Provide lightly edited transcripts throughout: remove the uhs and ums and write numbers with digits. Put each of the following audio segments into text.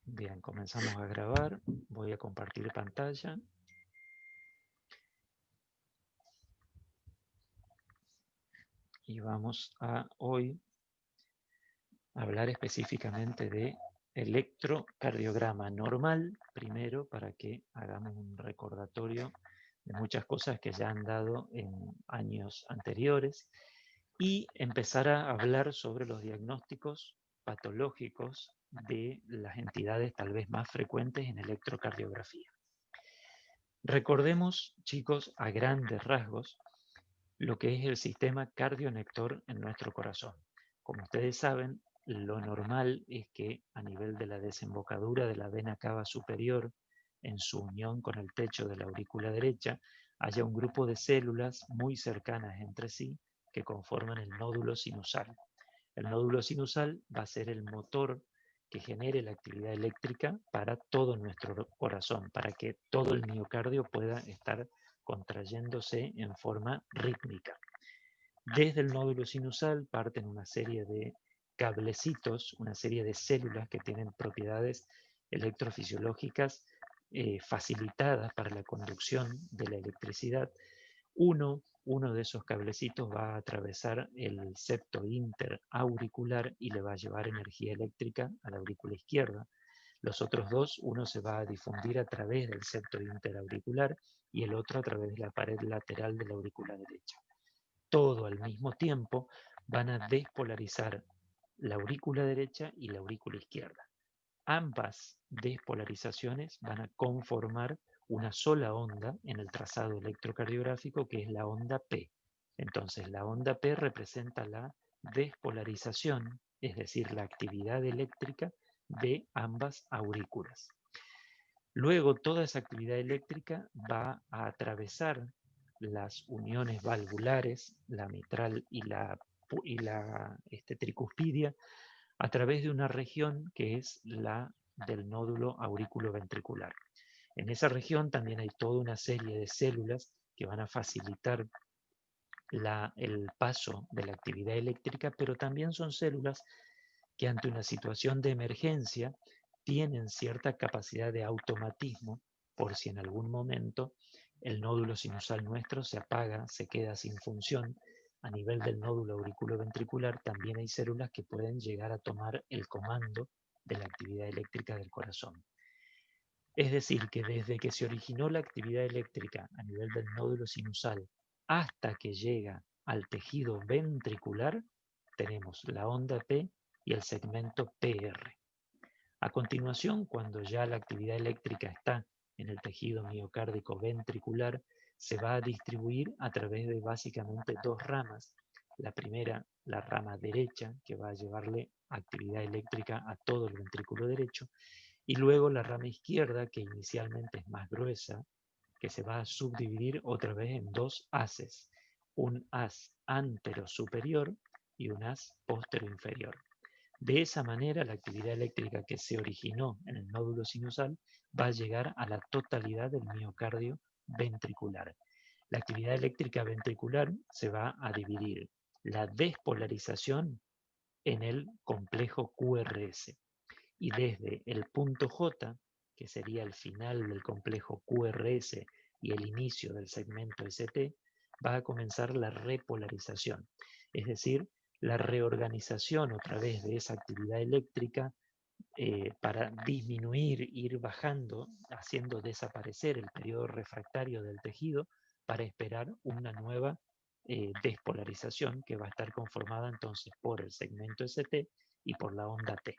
Bien, comenzamos a grabar. Voy a compartir pantalla. Y vamos a hoy hablar específicamente de electrocardiograma normal, primero para que hagamos un recordatorio de muchas cosas que ya han dado en años anteriores y empezar a hablar sobre los diagnósticos patológicos de las entidades tal vez más frecuentes en electrocardiografía. Recordemos, chicos, a grandes rasgos, lo que es el sistema cardionector en nuestro corazón. Como ustedes saben, lo normal es que a nivel de la desembocadura de la vena cava superior, en su unión con el techo de la aurícula derecha, haya un grupo de células muy cercanas entre sí que conforman el nódulo sinusal. El nódulo sinusal va a ser el motor que genere la actividad eléctrica para todo nuestro corazón, para que todo el miocardio pueda estar contrayéndose en forma rítmica. Desde el nódulo sinusal parten una serie de cablecitos, una serie de células que tienen propiedades electrofisiológicas facilitadas para la conducción de la electricidad. Uno de esos cablecitos va a atravesar el septo interauricular y le va a llevar energía eléctrica a la aurícula izquierda. Los otros dos, uno se va a difundir a través del septo interauricular y el otro a través de la pared lateral de la aurícula derecha. Todo al mismo tiempo van a despolarizar la aurícula derecha y la aurícula izquierda. Ambas despolarizaciones van a conformar una sola onda en el trazado electrocardiográfico, que es la onda P. Entonces, la onda P representa la despolarización, es decir, la actividad eléctrica de ambas aurículas. Luego, toda esa actividad eléctrica va a atravesar las uniones valvulares, la mitral y la tricuspidia, a través de una región que es la del nódulo auriculoventricular. En esa región también hay toda una serie de células que van a facilitar el paso de la actividad eléctrica, pero también son células que ante una situación de emergencia tienen cierta capacidad de automatismo por si en algún momento el nódulo sinusal nuestro se apaga, se queda sin función. A nivel del nódulo auriculoventricular también hay células que pueden llegar a tomar el comando de la actividad eléctrica del corazón. Es decir, que desde que se originó la actividad eléctrica a nivel del nódulo sinusal hasta que llega al tejido ventricular, tenemos la onda P y el segmento PR. A continuación, cuando ya la actividad eléctrica está en el tejido miocárdico ventricular, se va a distribuir a través de básicamente dos ramas. La primera, la rama derecha, que va a llevarle actividad eléctrica a todo el ventrículo derecho, y luego la rama izquierda, que inicialmente es más gruesa, que se va a subdividir otra vez en dos haces, un haz antero superior y un haz postero inferior. De esa manera, la actividad eléctrica que se originó en el nódulo sinusal va a llegar a la totalidad del miocardio ventricular. La actividad eléctrica ventricular se va a dividir la despolarización en el complejo QRS. Y desde el punto J, que sería el final del complejo QRS y el inicio del segmento ST, va a comenzar la repolarización, es decir, la reorganización otra vez de esa actividad eléctrica para disminuir, ir bajando, haciendo desaparecer el periodo refractario del tejido para esperar una nueva despolarización que va a estar conformada entonces por el segmento ST y por la onda T.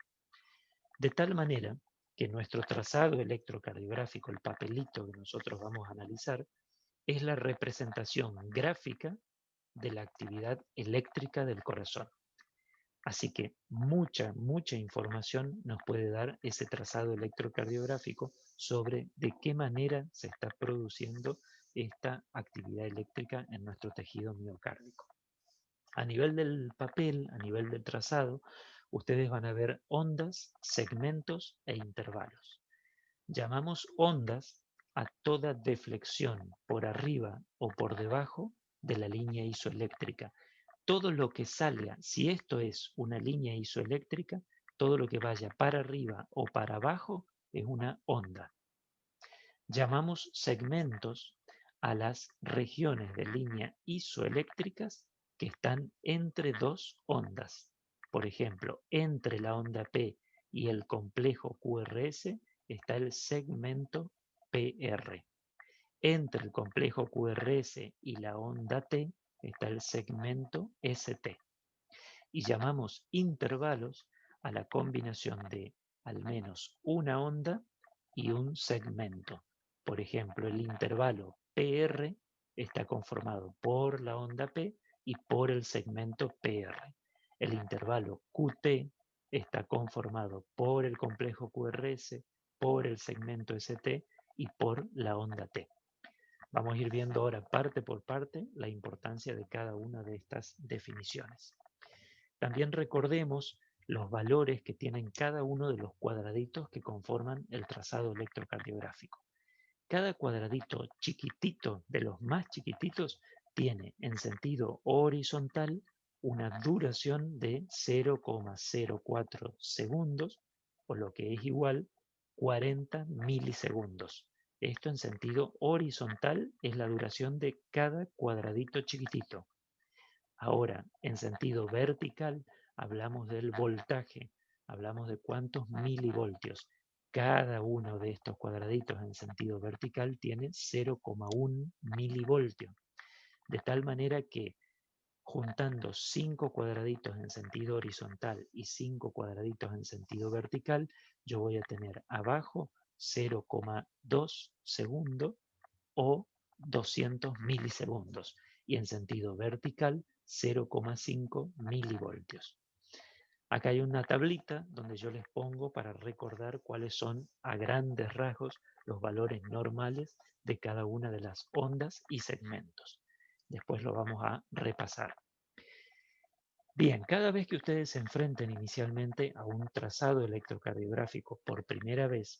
De tal manera que nuestro trazado electrocardiográfico, el papelito que nosotros vamos a analizar, es la representación gráfica de la actividad eléctrica del corazón. Así que mucha información nos puede dar ese trazado electrocardiográfico sobre de qué manera se está produciendo esta actividad eléctrica en nuestro tejido miocárdico. A nivel del papel, a nivel del trazado, ustedes van a ver ondas, segmentos e intervalos. Llamamos ondas a toda deflexión por arriba o por debajo de la línea isoeléctrica. Todo lo que salga, si esto es una línea isoeléctrica, todo lo que vaya para arriba o para abajo es una onda. Llamamos segmentos a las regiones de línea isoeléctricas que están entre dos ondas. Por ejemplo, entre la onda P y el complejo QRS está el segmento PR. Entre el complejo QRS y la onda T está el segmento ST. Y llamamos intervalos a la combinación de al menos una onda y un segmento. Por ejemplo, el intervalo PR está conformado por la onda P y por el segmento PR. El intervalo QT está conformado por el complejo QRS, por el segmento ST y por la onda T. Vamos a ir viendo ahora parte por parte la importancia de cada una de estas definiciones. También recordemos los valores que tienen cada uno de los cuadraditos que conforman el trazado electrocardiográfico. Cada cuadradito chiquitito, de los más chiquititos, tiene en sentido horizontal una duración de 0,04 segundos, o lo que es igual 40 milisegundos. Esto en sentido horizontal es la duración de cada cuadradito chiquitito. Ahora, en sentido vertical, hablamos del voltaje, hablamos de cuántos milivoltios. Cada uno de estos cuadraditos en sentido vertical tiene 0,1 milivoltio. De tal manera que juntando 5 cuadraditos en sentido horizontal y 5 cuadraditos en sentido vertical, yo voy a tener abajo 0,2 segundos o 200 milisegundos y en sentido vertical 0,5 milivoltios. Acá hay una tablita donde yo les pongo para recordar cuáles son a grandes rasgos los valores normales de cada una de las ondas y segmentos. Después lo vamos a repasar. Bien, cada vez que ustedes se enfrenten inicialmente a un trazado electrocardiográfico por primera vez,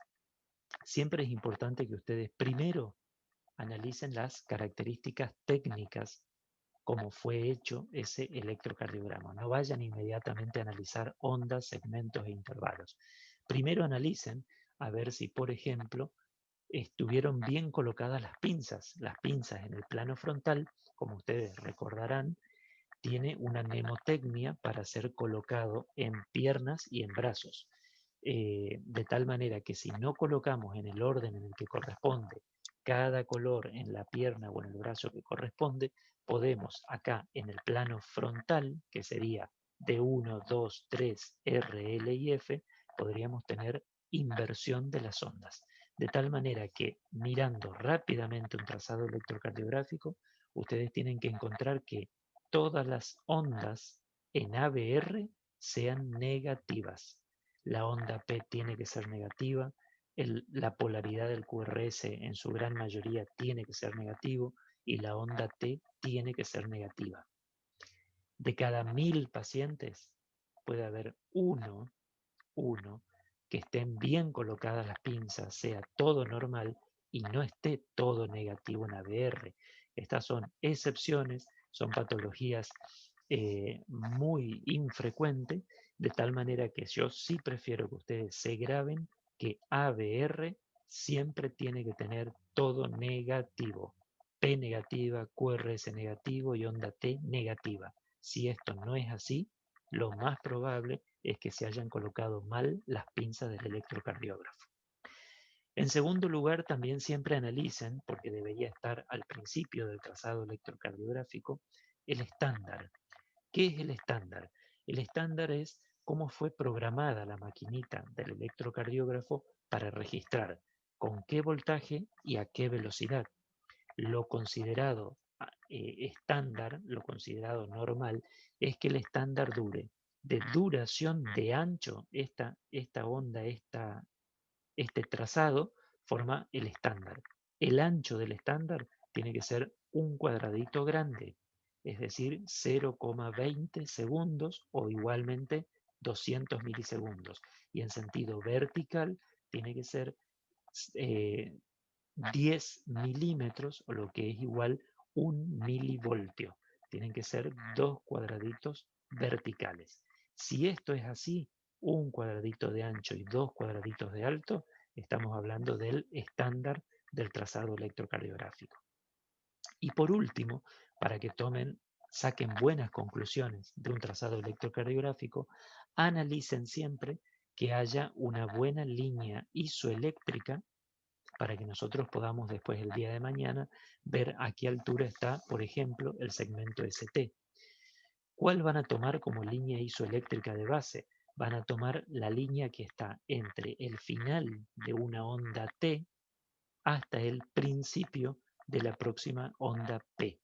siempre es importante que ustedes primero analicen las características técnicas, cómo fue hecho ese electrocardiograma. No vayan inmediatamente a analizar ondas, segmentos e intervalos. Primero analicen a ver si, por ejemplo, estuvieron bien colocadas las pinzas. Las pinzas en el plano frontal, como ustedes recordarán, tiene una mnemotecnia para ser colocado en piernas y en brazos. De tal manera que si no colocamos en el orden en el que corresponde cada color en la pierna o en el brazo que corresponde, podemos acá en el plano frontal, que sería D1, 2, 3, R, L y F, podríamos tener inversión de las ondas. De tal manera que mirando rápidamente un trazado electrocardiográfico, ustedes tienen que encontrar que todas las ondas en ABR sean negativas. La onda P tiene que ser negativa, la polaridad del QRS en su gran mayoría tiene que ser negativo y la onda T tiene que ser negativa. De cada 1000 pacientes puede haber uno que estén bien colocadas las pinzas, sea todo normal y no esté todo negativo en ABR. Estas son excepciones, son patologías muy infrecuentes, de tal manera que yo sí prefiero que ustedes se graben que ABR siempre tiene que tener todo negativo. P negativa, QRS negativo y onda T negativa. Si esto no es así, lo más probable es que se hayan colocado mal las pinzas del electrocardiógrafo. En segundo lugar, también siempre analicen, porque debería estar al principio del trazado electrocardiográfico, el estándar. ¿Qué es el estándar? El estándar es cómo fue programada la maquinita del electrocardiógrafo para registrar con qué voltaje y a qué velocidad. Lo considerado estándar, lo considerado normal, es que el estándar dure de duración de ancho, esta onda, este trazado forma el estándar. El ancho del estándar tiene que ser un cuadradito grande, es decir, 0,20 segundos o igualmente 200 milisegundos. Y en sentido vertical tiene que ser 10 milímetros o lo que es igual 1 milivoltio. Tienen que ser dos cuadraditos verticales. Si esto es así, un cuadradito de ancho y 2 cuadraditos de alto, estamos hablando del estándar del trazado electrocardiográfico. Y por último, para que saquen buenas conclusiones de un trazado electrocardiográfico, analicen siempre que haya una buena línea isoeléctrica para que nosotros podamos después el día de mañana ver a qué altura está, por ejemplo, el segmento ST. ¿Cuál van a tomar como línea isoeléctrica de base? Van a tomar la línea que está entre el final de una onda T hasta el principio de la próxima onda P.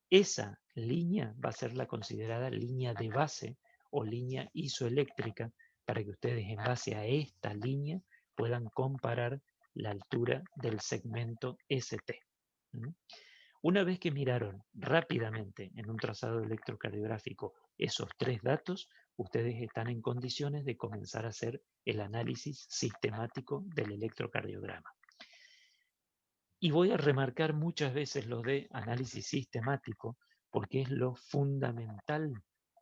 Esa línea va a ser la considerada línea de base o línea isoeléctrica para que ustedes en base a esta línea puedan comparar la altura del segmento ST. Una vez que miraron rápidamente en un trazado electrocardiográfico esos 3 datos, ustedes están en condiciones de comenzar a hacer el análisis sistemático del electrocardiograma. Y voy a remarcar muchas veces lo de análisis sistemático porque es lo fundamental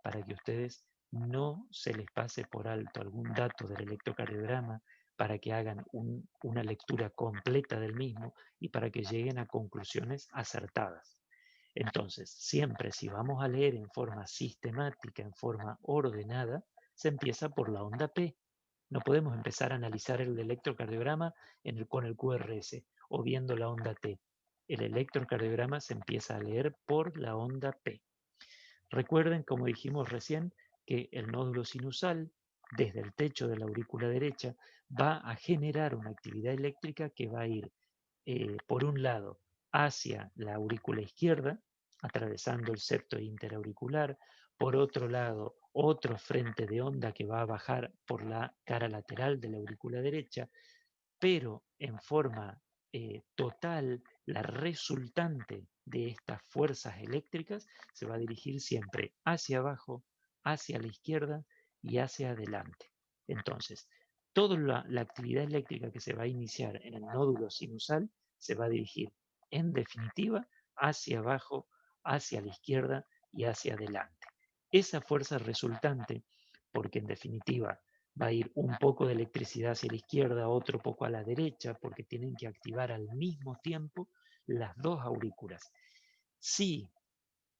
para que ustedes no se les pase por alto algún dato del electrocardiograma, para que hagan una lectura completa del mismo y para que lleguen a conclusiones acertadas. Entonces, siempre si vamos a leer en forma sistemática, en forma ordenada, se empieza por la onda P. No podemos empezar a analizar el electrocardiograma con el QRS o viendo la onda T. El electrocardiograma se empieza a leer por la onda P. Recuerden, como dijimos recién, que el nódulo sinusal, desde el techo de la aurícula derecha, va a generar una actividad eléctrica que va a ir, por un lado, hacia la aurícula izquierda, atravesando el septo interauricular, por otro lado, otro frente de onda que va a bajar por la cara lateral de la aurícula derecha, pero en forma total, la resultante de estas fuerzas eléctricas se va a dirigir siempre hacia abajo, hacia la izquierda y hacia adelante. Entonces, toda la actividad eléctrica que se va a iniciar en el nódulo sinusal se va a dirigir, en definitiva, hacia abajo, hacia la izquierda y hacia adelante. Esa fuerza resultante, porque en definitiva va a ir un poco de electricidad hacia la izquierda, otro poco a la derecha, porque tienen que activar al mismo tiempo las dos aurículas. Si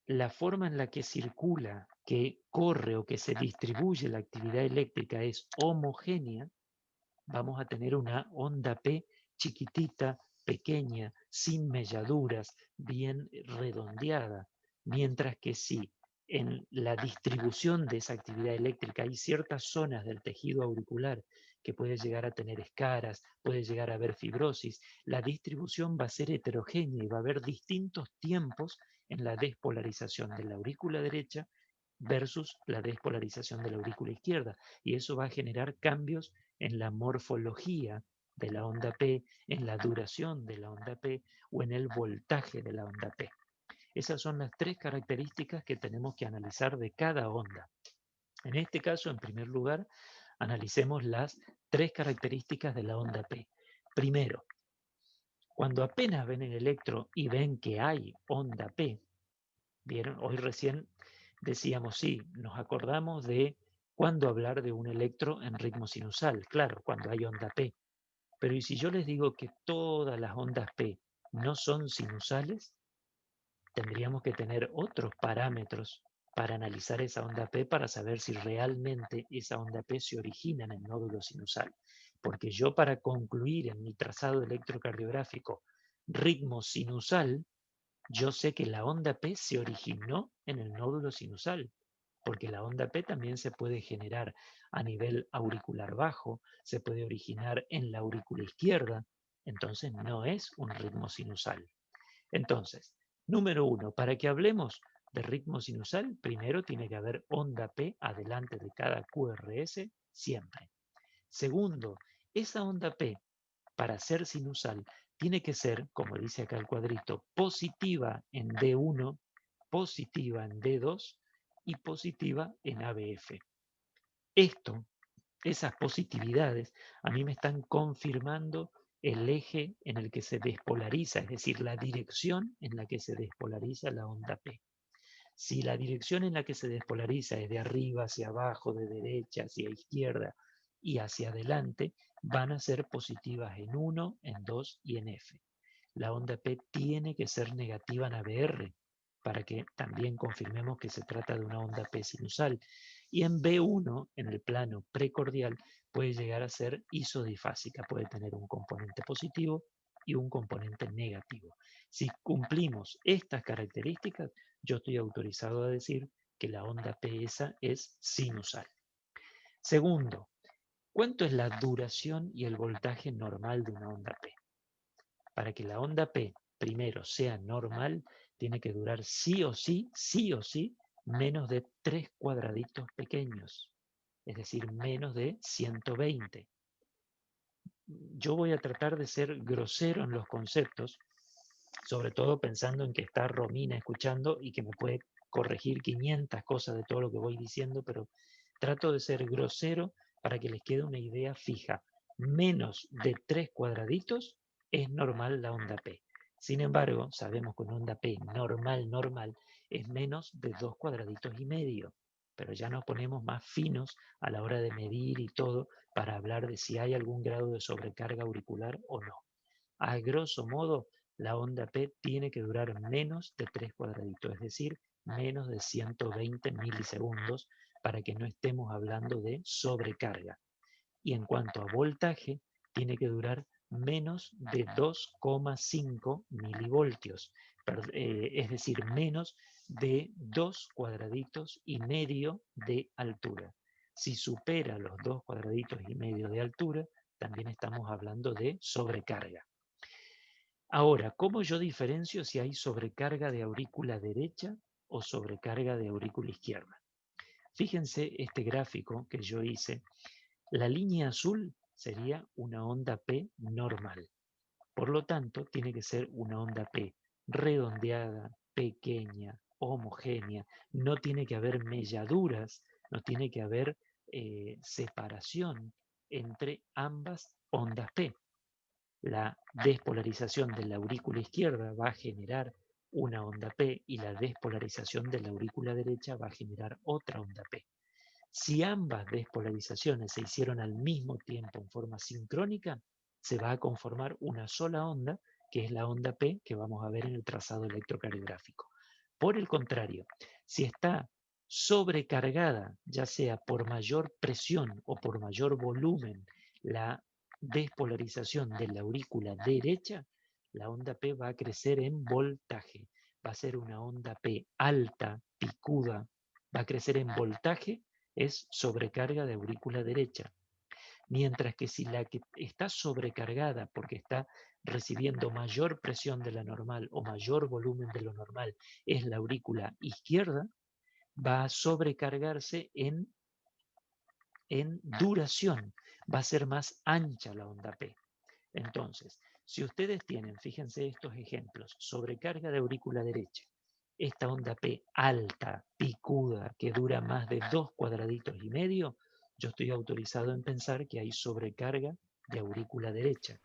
la forma en la que circula, que corre o que se distribuye la actividad eléctrica es homogénea, vamos a tener una onda P chiquitita, pequeña, sin melladuras, bien redondeada, mientras que si en la distribución de esa actividad eléctrica hay ciertas zonas del tejido auricular que puede llegar a tener escaras, puede llegar a haber fibrosis, la distribución va a ser heterogénea y va a haber distintos tiempos en la despolarización de la aurícula derecha versus la despolarización de la aurícula izquierda, y eso va a generar cambios en la morfología de la onda P, en la duración de la onda P o en el voltaje de la onda P. Esas son las 3 características que tenemos que analizar de cada onda. En este caso, en primer lugar, analicemos las 3 características de la onda P. Primero, cuando apenas ven el electro y ven que hay onda P, ¿vieron? Hoy recién decíamos, sí, nos acordamos de cuándo hablar de un electro en ritmo sinusal, claro, cuando hay onda P. Pero ¿y si yo les digo que todas las ondas P no son sinusales? Tendríamos que tener otros parámetros para analizar esa onda P para saber si realmente esa onda P se origina en el nódulo sinusal. Porque yo para concluir en mi trazado electrocardiográfico ritmo sinusal, yo sé que la onda P se originó en el nódulo sinusal, porque la onda P también se puede generar a nivel auricular bajo, se puede originar en la aurícula izquierda, entonces no es un ritmo sinusal. Entonces, número 1, para que hablemos de ritmo sinusal, primero tiene que haber onda P adelante de cada QRS siempre. Segundo, esa onda P, para ser sinusal, tiene que ser, como dice acá el cuadrito, positiva en D1, positiva en D2 y positiva en ABF. Esas positividades, a mí me están confirmando el eje en el que se despolariza, es decir, la dirección en la que se despolariza la onda P. Si la dirección en la que se despolariza es de arriba hacia abajo, de derecha hacia izquierda y hacia adelante, van a ser positivas en 1, en 2 y en F. La onda P tiene que ser negativa en ABR para que también confirmemos que se trata de una onda P sinusal. Y en B1, en el plano precordial, puede llegar a ser isodifásica, puede tener un componente positivo y un componente negativo. Si cumplimos estas características, yo estoy autorizado a decir que la onda P esa es sinusal. Segundo, ¿cuánto es la duración y el voltaje normal de una onda P? Para que la onda P primero sea normal, tiene que durar sí o sí, menos de 3 cuadraditos pequeños, es decir, menos de 120. Yo voy a tratar de ser grosero en los conceptos, sobre todo pensando en que está Romina escuchando y que me puede corregir 500 cosas de todo lo que voy diciendo, pero trato de ser grosero para que les quede una idea fija. Menos de 3 cuadraditos es normal la onda P. Sin embargo, sabemos que una onda P normal es menos de 2 cuadraditos y medio, pero ya nos ponemos más finos a la hora de medir y todo para hablar de si hay algún grado de sobrecarga auricular o no. A grosso modo, la onda P tiene que durar menos de 3 cuadraditos, es decir, menos de 120 milisegundos para que no estemos hablando de sobrecarga. Y en cuanto a voltaje, tiene que durar menos de 2,5 milivoltios, es decir, menos de 2 cuadraditos y medio de altura. Si supera los 2 cuadraditos y medio de altura, también estamos hablando de sobrecarga. Ahora, ¿cómo yo diferencio si hay sobrecarga de aurícula derecha o sobrecarga de aurícula izquierda? Fíjense este gráfico que yo hice. La línea azul sería una onda P normal. Por lo tanto, tiene que ser una onda P redondeada, pequeña, homogénea. No tiene que haber melladuras, no tiene que haber separación entre ambas ondas P. La despolarización de la aurícula izquierda va a generar una onda P y la despolarización de la aurícula derecha va a generar otra onda P. Si ambas despolarizaciones se hicieron al mismo tiempo en forma sincrónica, se va a conformar una sola onda, que es la onda P que vamos a ver en el trazado electrocardiográfico. Por el contrario, si está sobrecargada, ya sea por mayor presión o por mayor volumen, la despolarización de la aurícula derecha, la onda P va a crecer en voltaje. Va a ser una onda P alta, picuda, va a crecer en voltaje, es sobrecarga de aurícula derecha. Mientras que si la que está sobrecargada porque está recibiendo mayor presión de la normal o mayor volumen de lo normal es la aurícula izquierda, va a sobrecargarse en duración, va a ser más ancha la onda P. Entonces, si ustedes tienen, fíjense estos ejemplos, sobrecarga de aurícula derecha, esta onda P alta, picuda, que dura más de 2 cuadraditos y medio, yo estoy autorizado en pensar que hay sobrecarga de aurícula derecha.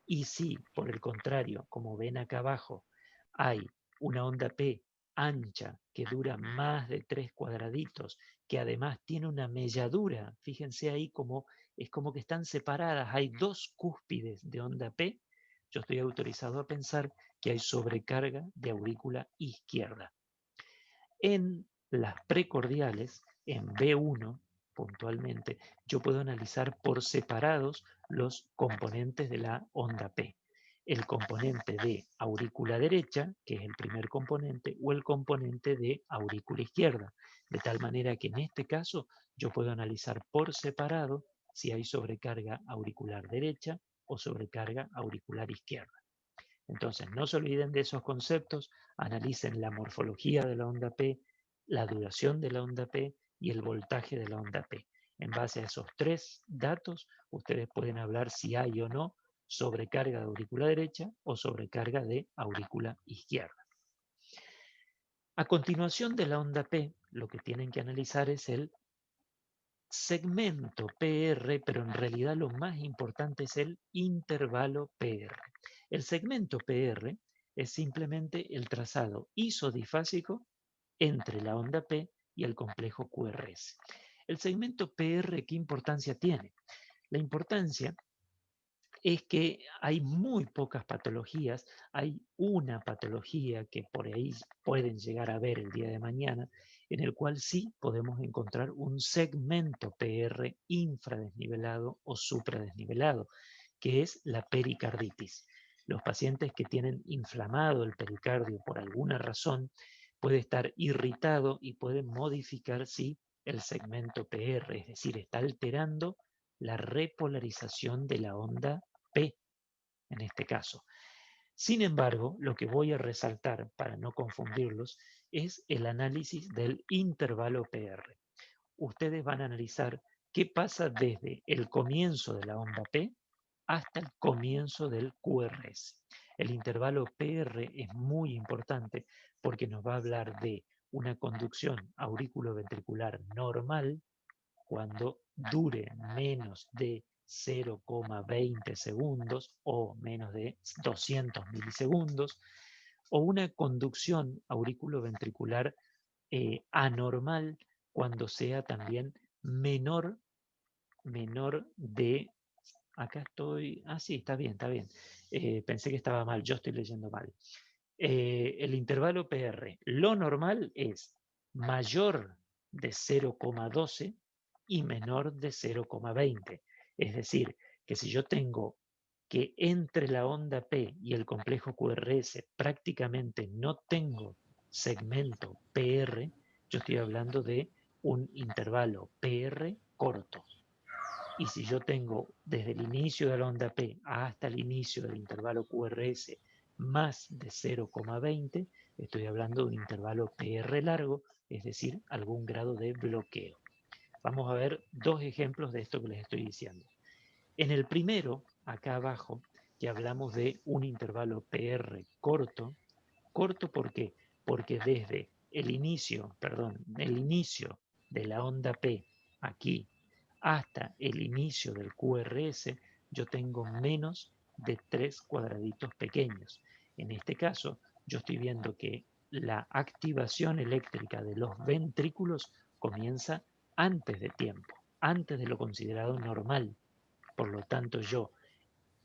Y si, por el contrario, como ven acá abajo, hay una onda P ancha que dura más de 3 cuadraditos, que además tiene una melladura, fíjense ahí como es como que están separadas, hay dos cúspides de onda P, yo estoy autorizado a pensar que hay sobrecarga de aurícula izquierda. En las precordiales, en B1 puntualmente, yo puedo analizar por separados los componentes de la onda P. El componente de aurícula derecha, que es el primer componente, o el componente de aurícula izquierda. De tal manera que en este caso yo puedo analizar por separado si hay sobrecarga auricular derecha o sobrecarga auricular izquierda. Entonces, no se olviden de esos conceptos, analicen la morfología de la onda P, la duración de la onda P y el voltaje de la onda P. En base a esos tres datos, ustedes pueden hablar si hay o no sobrecarga de aurícula derecha o sobrecarga de aurícula izquierda. A continuación de la onda P, lo que tienen que analizar es el segmento PR, pero en realidad lo más importante es el intervalo PR. El segmento PR es simplemente el trazado isodifásico entre la onda P y el complejo QRS. El segmento PR, ¿qué importancia tiene? La importancia es que hay muy pocas patologías, hay una patología que por ahí pueden llegar a ver el día de mañana, en el cual sí podemos encontrar un segmento PR infradesnivelado o supradesnivelado, que es la pericarditis. Los pacientes que tienen inflamado el pericardio por alguna razón puede estar irritado y puede modificar, sí, el segmento PR, es decir, está alterando la repolarización de la onda P en este caso. Sin embargo, lo que voy a resaltar para no confundirlos es el análisis del intervalo PR. Ustedes van a analizar qué pasa desde el comienzo de la onda P hasta el comienzo del QRS. El intervalo PR es muy importante porque nos va a hablar de una conducción auriculoventricular normal cuando dure menos de 0,20 segundos o menos de 200 milisegundos, o una conducción auriculoventricular anormal cuando sea también menor de, acá estoy, sí, está bien, pensé que estaba mal, yo estoy leyendo mal. El intervalo PR, lo normal es mayor de 0,12 y menor de 0,20. Es decir, que si yo tengo que entre la onda P y el complejo QRS prácticamente no tengo segmento PR, yo estoy hablando de un intervalo PR corto. Y si yo tengo desde el inicio de la onda P hasta el inicio del intervalo QRS más de 0,20, estoy hablando de un intervalo PR largo, es decir, algún grado de bloqueo. Vamos a ver dos ejemplos de esto que les estoy diciendo. En el primero, acá abajo, que hablamos de un intervalo PR corto. ¿Corto por qué? Porque desde el inicio de la onda P aquí hasta el inicio del QRS, yo tengo menos de 3 cuadraditos pequeños. En este caso, yo estoy viendo que la activación eléctrica de los ventrículos comienza antes de tiempo, antes de lo considerado normal. Por lo tanto, yo,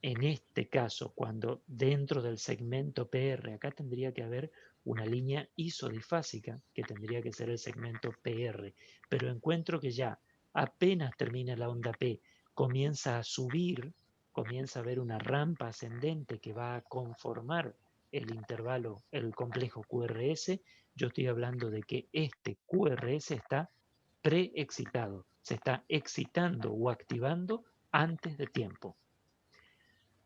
en este caso, cuando dentro del segmento PR, acá tendría que haber una línea isodifásica, que tendría que ser el segmento PR, pero encuentro que ya apenas termina la onda P, comienza a subir, comienza a haber una rampa ascendente que va a conformar el intervalo, el complejo QRS, yo estoy hablando de que este QRS está preexcitado, se está excitando o activando antes de tiempo.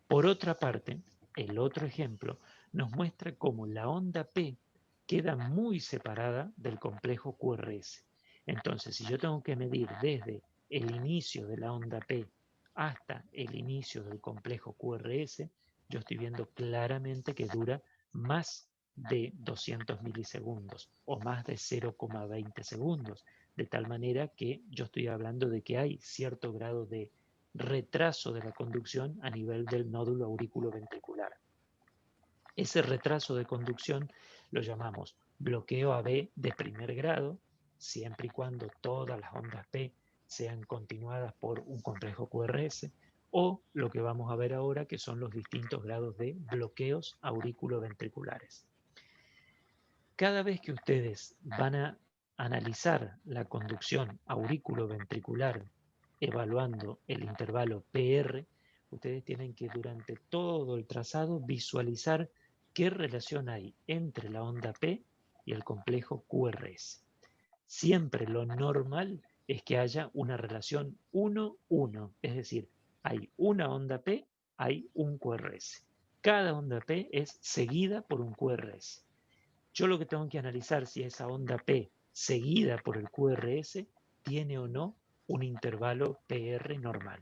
Por otra parte, el otro ejemplo nos muestra cómo la onda P queda muy separada del complejo QRS. Entonces, si yo tengo que medir desde el inicio de la onda P hasta el inicio del complejo QRS, yo estoy viendo claramente que dura más de 200 milisegundos o más de 0,20 segundos, de tal manera que yo estoy hablando de que hay cierto grado de retraso de la conducción a nivel del nódulo auriculoventricular. Ese retraso de conducción lo llamamos bloqueo AB de primer grado, siempre y cuando todas las ondas P sean continuadas por un complejo QRS, o lo que vamos a ver ahora, que son los distintos grados de bloqueos auriculoventriculares. Cada vez que ustedes van a analizar la conducción auriculoventricular evaluando el intervalo PR, ustedes tienen que durante todo el trazado visualizar qué relación hay entre la onda P y el complejo QRS. Siempre lo normal es que haya una relación 1-1, es decir, hay una onda P, hay un QRS. Cada onda P es seguida por un QRS. Yo lo que tengo que analizar si esa onda P seguida por el QRS tiene o no un intervalo PR normal.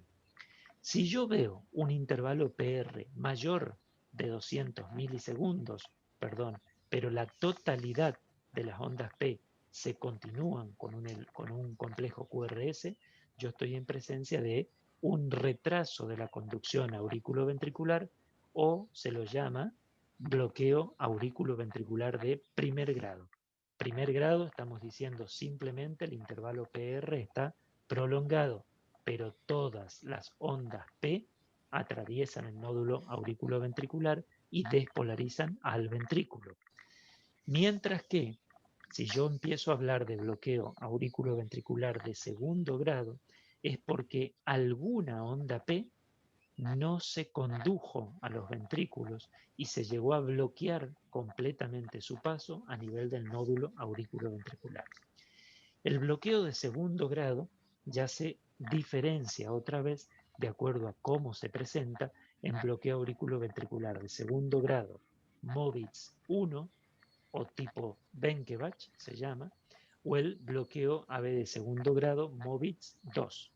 Si yo veo un intervalo PR mayor de 200 milisegundos, pero la totalidad de las ondas P se continúan con un complejo QRS, yo estoy en presencia de un retraso de la conducción auriculoventricular o se lo llama bloqueo auriculoventricular de primer grado. primer grado estamos diciendo simplemente el intervalo PR está prolongado, pero todas las ondas P atraviesan el nódulo auriculoventricular y despolarizan al ventrículo. Mientras que, si yo empiezo a hablar de bloqueo auriculoventricular de segundo grado, es porque alguna onda P no se condujo a los ventrículos y se llegó a bloquear completamente su paso a nivel del nódulo auriculoventricular. El bloqueo de segundo grado ya se diferencia otra vez de acuerdo a cómo se presenta en bloqueo auriculoventricular de segundo grado Movitz 1 o tipo Benkevac se llama, o el bloqueo AB de segundo grado Movitz 2.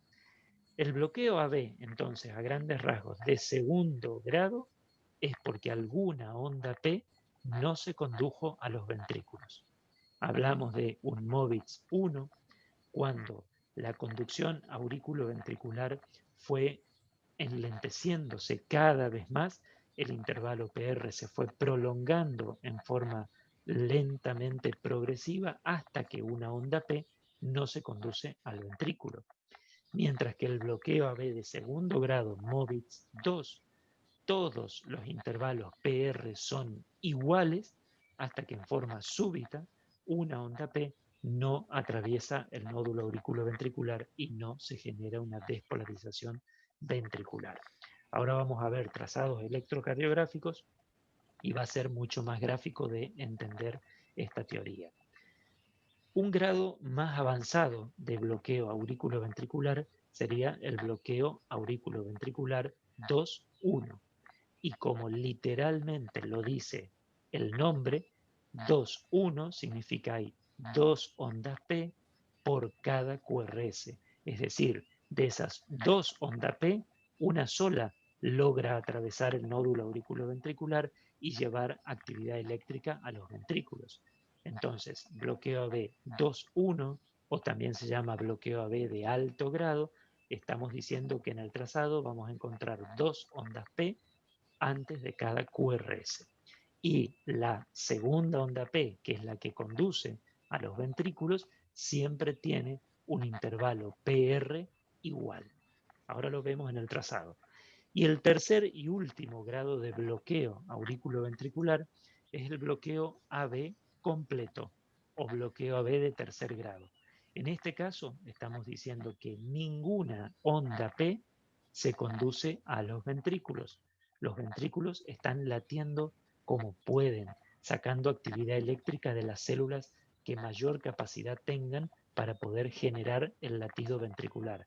El bloqueo AB, entonces, a grandes rasgos, de segundo grado, es porque alguna onda P no se condujo a los ventrículos. Hablamos de un Movitz 1 cuando la conducción auriculoventricular fue enlenteciéndose cada vez más, el intervalo PR se fue prolongando en forma lentamente progresiva hasta que una onda P no se conduce al ventrículo. Mientras que el bloqueo AB de segundo grado Movitz 2, todos los intervalos PR son iguales hasta que en forma súbita una onda P no atraviesa el nódulo auriculoventricular y no se genera una despolarización ventricular. Ahora vamos a ver trazados electrocardiográficos y va a ser mucho más gráfico de entender esta teoría. Un grado más avanzado de bloqueo auriculoventricular sería el bloqueo auriculoventricular 2-1. Y como literalmente lo dice el nombre, 2-1 significa hay dos ondas P por cada QRS. Es decir, de esas dos ondas P, una sola logra atravesar el nódulo auriculoventricular y llevar actividad eléctrica a los ventrículos. Entonces, bloqueo AB 2-1, o también se llama bloqueo AB de alto grado, estamos diciendo que en el trazado vamos a encontrar dos ondas P antes de cada QRS. Y la segunda onda P, que es la que conduce a los ventrículos, siempre tiene un intervalo PR igual. Ahora lo vemos en el trazado. Y el tercer y último grado de bloqueo auriculoventricular es el bloqueo AB completo o bloqueo AB de tercer grado. En este caso estamos diciendo que ninguna onda P se conduce a los ventrículos. Los ventrículos están latiendo como pueden, sacando actividad eléctrica de las células que mayor capacidad tengan para poder generar el latido ventricular.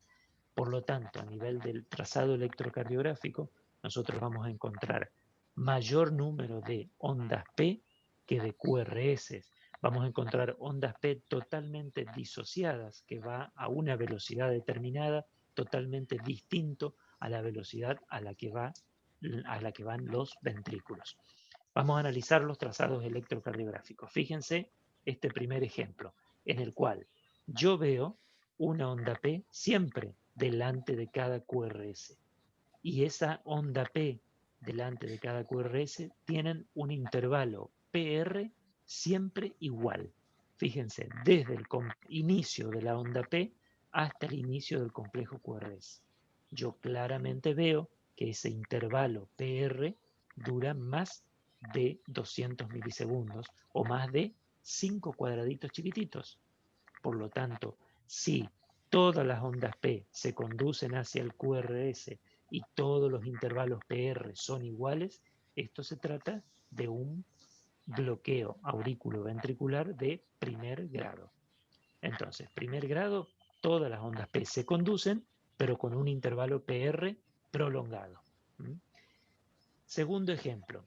Por lo tanto, a nivel del trazado electrocardiográfico, nosotros vamos a encontrar mayor número de ondas P que de QRS. Vamos a encontrar ondas P totalmente disociadas, que va a una velocidad determinada, totalmente distinto a la velocidad a la que van los ventrículos. Vamos a analizar los trazados electrocardiográficos. Fíjense este primer ejemplo, en el cual yo veo una onda P siempre delante de cada QRS. Y esa onda P delante de cada QRS tienen un intervalo PR siempre igual. Fíjense, desde el inicio de la onda P hasta el inicio del complejo QRS. Yo claramente veo que ese intervalo PR dura más de 200 milisegundos o más de 5 cuadraditos chiquititos. Por lo tanto, si todas las ondas P se conducen hacia el QRS y todos los intervalos PR son iguales, esto se trata de un bloqueo auriculoventricular de primer grado. Entonces, primer grado, todas las ondas P se conducen, pero con un intervalo PR prolongado. Segundo ejemplo.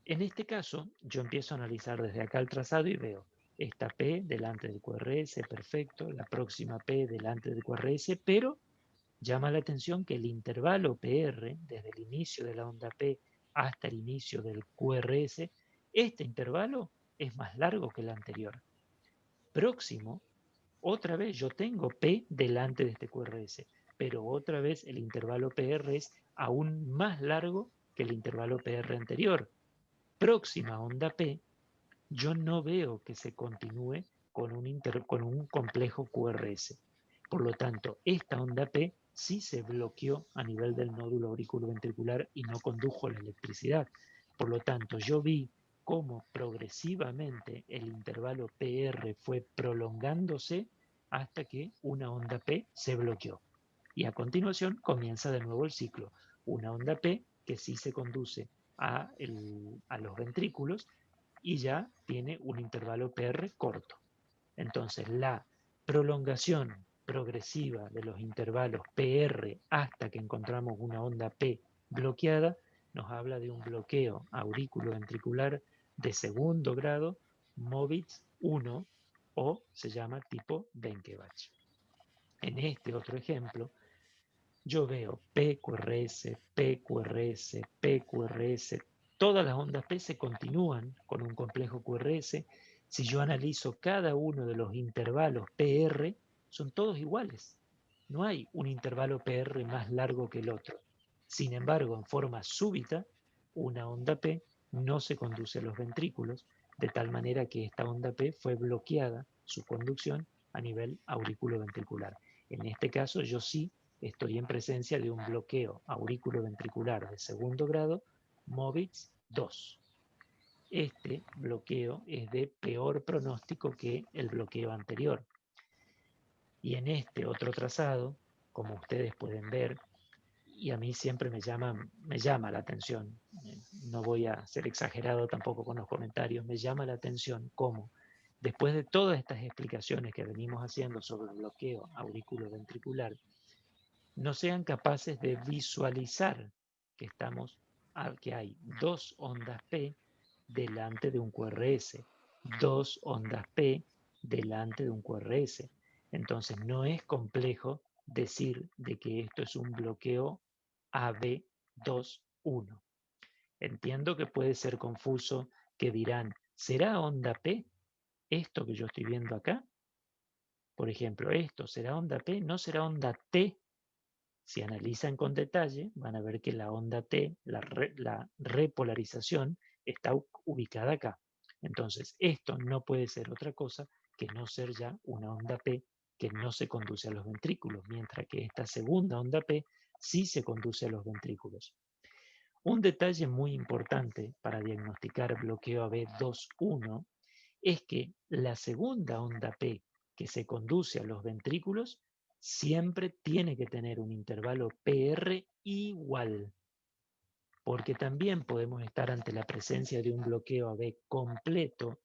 En este caso, yo empiezo a analizar desde acá el trazado y veo esta P delante del QRS, perfecto, la próxima P delante del QRS, pero llama la atención que el intervalo PR, desde el inicio de la onda P hasta el inicio del QRS, este intervalo es más largo que el anterior. Próximo, otra vez yo tengo P delante de este QRS, pero otra vez el intervalo PR es aún más largo que el intervalo PR anterior. Próxima onda P, yo no veo que se continúe con con un complejo QRS. Por lo tanto, esta onda P sí se bloqueó a nivel del nódulo auriculoventricular y no condujo la electricidad. Por lo tanto, yo vi cómo progresivamente el intervalo PR fue prolongándose hasta que una onda P se bloqueó. Y a continuación comienza de nuevo el ciclo. Una onda P que sí se conduce a los ventrículos y ya tiene un intervalo PR corto. Entonces, la prolongación progresiva de los intervalos PR hasta que encontramos una onda P bloqueada nos habla de un bloqueo auriculoventricular de segundo grado, Movitz 1, o se llama tipo Benkevac. En este otro ejemplo, yo veo PQRS, PQRS, PQRS. Todas las ondas P se continúan con un complejo QRS. Si yo analizo cada uno de los intervalos PR, son todos iguales. No hay un intervalo PR más largo que el otro. Sin embargo, en forma súbita, una onda P no se conduce a los ventrículos, de tal manera que esta onda P fue bloqueada, su conducción, a nivel auriculoventricular. En este caso, yo sí estoy en presencia de un bloqueo auriculoventricular de segundo grado, Movitz 2. Este bloqueo es de peor pronóstico que el bloqueo anterior. Y en este otro trazado, como ustedes pueden ver, y a mí siempre me llama la atención, no voy a ser exagerado tampoco con los comentarios, me llama la atención cómo, después de todas estas explicaciones que venimos haciendo sobre el bloqueo auriculoventricular, no sean capaces de visualizar que que hay dos ondas P delante de un QRS, dos ondas P delante de un QRS. Entonces no es complejo decir de que esto es un bloqueo AB21. Entiendo que puede ser confuso, que dirán, ¿será onda P esto que yo estoy viendo acá? Por ejemplo, ¿esto será onda P? ¿No será onda T? Si analizan con detalle, van a ver que la onda T, la repolarización, está ubicada acá. Entonces, esto no puede ser otra cosa que no ser ya una onda P que no se conduce a los ventrículos, mientras que esta segunda onda P sí se conduce a los ventrículos. Un detalle muy importante para diagnosticar bloqueo AB21 es que la segunda onda P que se conduce a los ventrículos siempre tiene que tener un intervalo PR igual, porque también podemos estar ante la presencia de un bloqueo AB completo,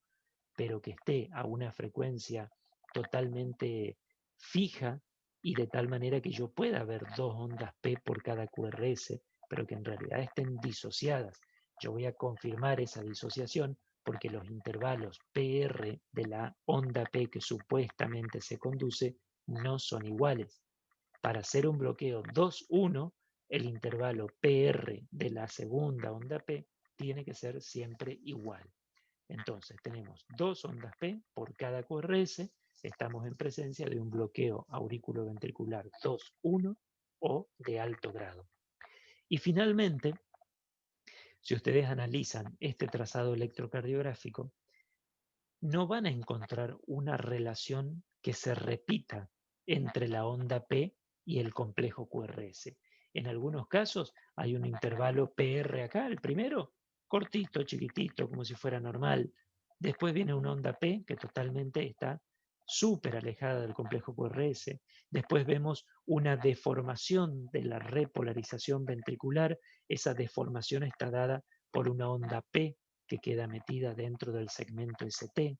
pero que esté a una frecuencia totalmente fija y de tal manera que yo pueda ver dos ondas P por cada QRS, pero que en realidad estén disociadas. Yo voy a confirmar esa disociación porque los intervalos PR de la onda P que supuestamente se conduce no son iguales. Para hacer un bloqueo 2-1, el intervalo PR de la segunda onda P tiene que ser siempre igual. Entonces tenemos dos ondas P por cada QRS, estamos en presencia de un bloqueo auriculoventricular 2-1 o de alto grado. Y finalmente, si ustedes analizan este trazado electrocardiográfico, no van a encontrar una relación que se repita entre la onda P y el complejo QRS. En algunos casos hay un intervalo PR acá, el primero, cortito, chiquitito, como si fuera normal. Después viene una onda P que totalmente está súper alejada del complejo QRS. Después vemos una deformación de la repolarización ventricular. Esa deformación está dada por una onda P que queda metida dentro del segmento ST.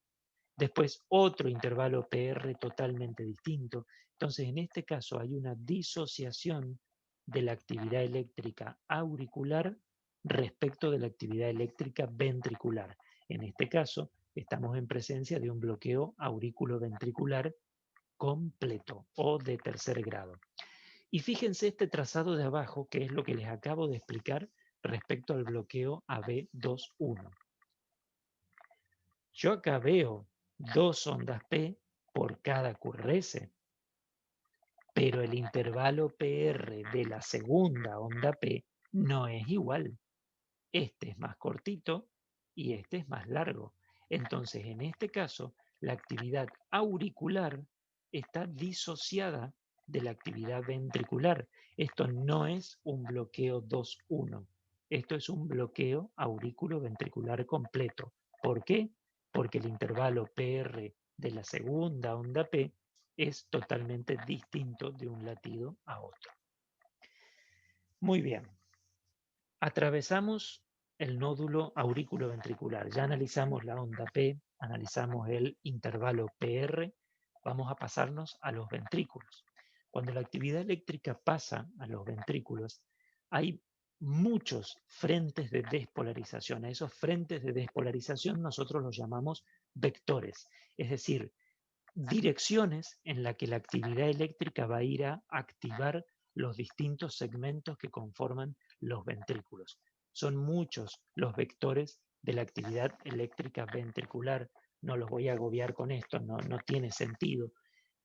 Después otro intervalo PR totalmente distinto. Entonces, en este caso hay una disociación de la actividad eléctrica auricular respecto de la actividad eléctrica ventricular. En este caso, estamos en presencia de un bloqueo auriculoventricular completo o de tercer grado. Y fíjense este trazado de abajo, que es lo que les acabo de explicar respecto al bloqueo AB21. Yo acá veo dos ondas P por cada QRS, pero el intervalo PR de la segunda onda P no es igual. Este es más cortito y este es más largo. Entonces, en este caso, la actividad auricular está disociada de la actividad ventricular. Esto no es un bloqueo 2-1. Esto es un bloqueo aurículo-ventricular completo. ¿Por qué? Porque el intervalo PR de la segunda onda P es totalmente distinto de un latido a otro. Muy bien. Atravesamos el nódulo auriculoventricular. Ya analizamos la onda P, analizamos el intervalo PR. Vamos a pasarnos a los ventrículos. Cuando la actividad eléctrica pasa a los ventrículos, hay muchos frentes de despolarización. A esos frentes de despolarización nosotros los llamamos vectores, es decir, direcciones en las que la actividad eléctrica va a ir a activar los distintos segmentos que conforman los ventrículos. Son muchos los vectores de la actividad eléctrica ventricular. No los voy a agobiar con esto, no tiene sentido.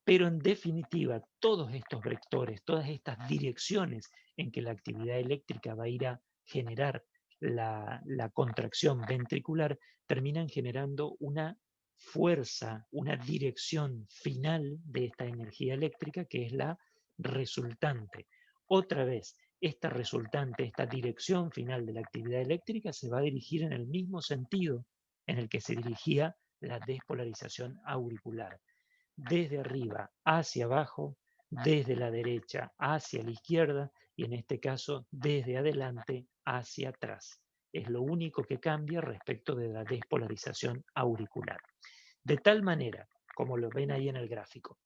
Pero en definitiva, todos estos vectores, todas estas direcciones en que la actividad eléctrica va a ir a generar la contracción ventricular, terminan generando una fuerza, una dirección final de esta energía eléctrica que es la resultante. Otra vez, esta resultante, esta dirección final de la actividad eléctrica se va a dirigir en el mismo sentido en el que se dirigía la despolarización auricular, desde arriba hacia abajo, desde la derecha hacia la izquierda y en este caso desde adelante hacia atrás. Es lo único que cambia respecto de la despolarización auricular. De tal manera, como lo ven ahí en el gráfico,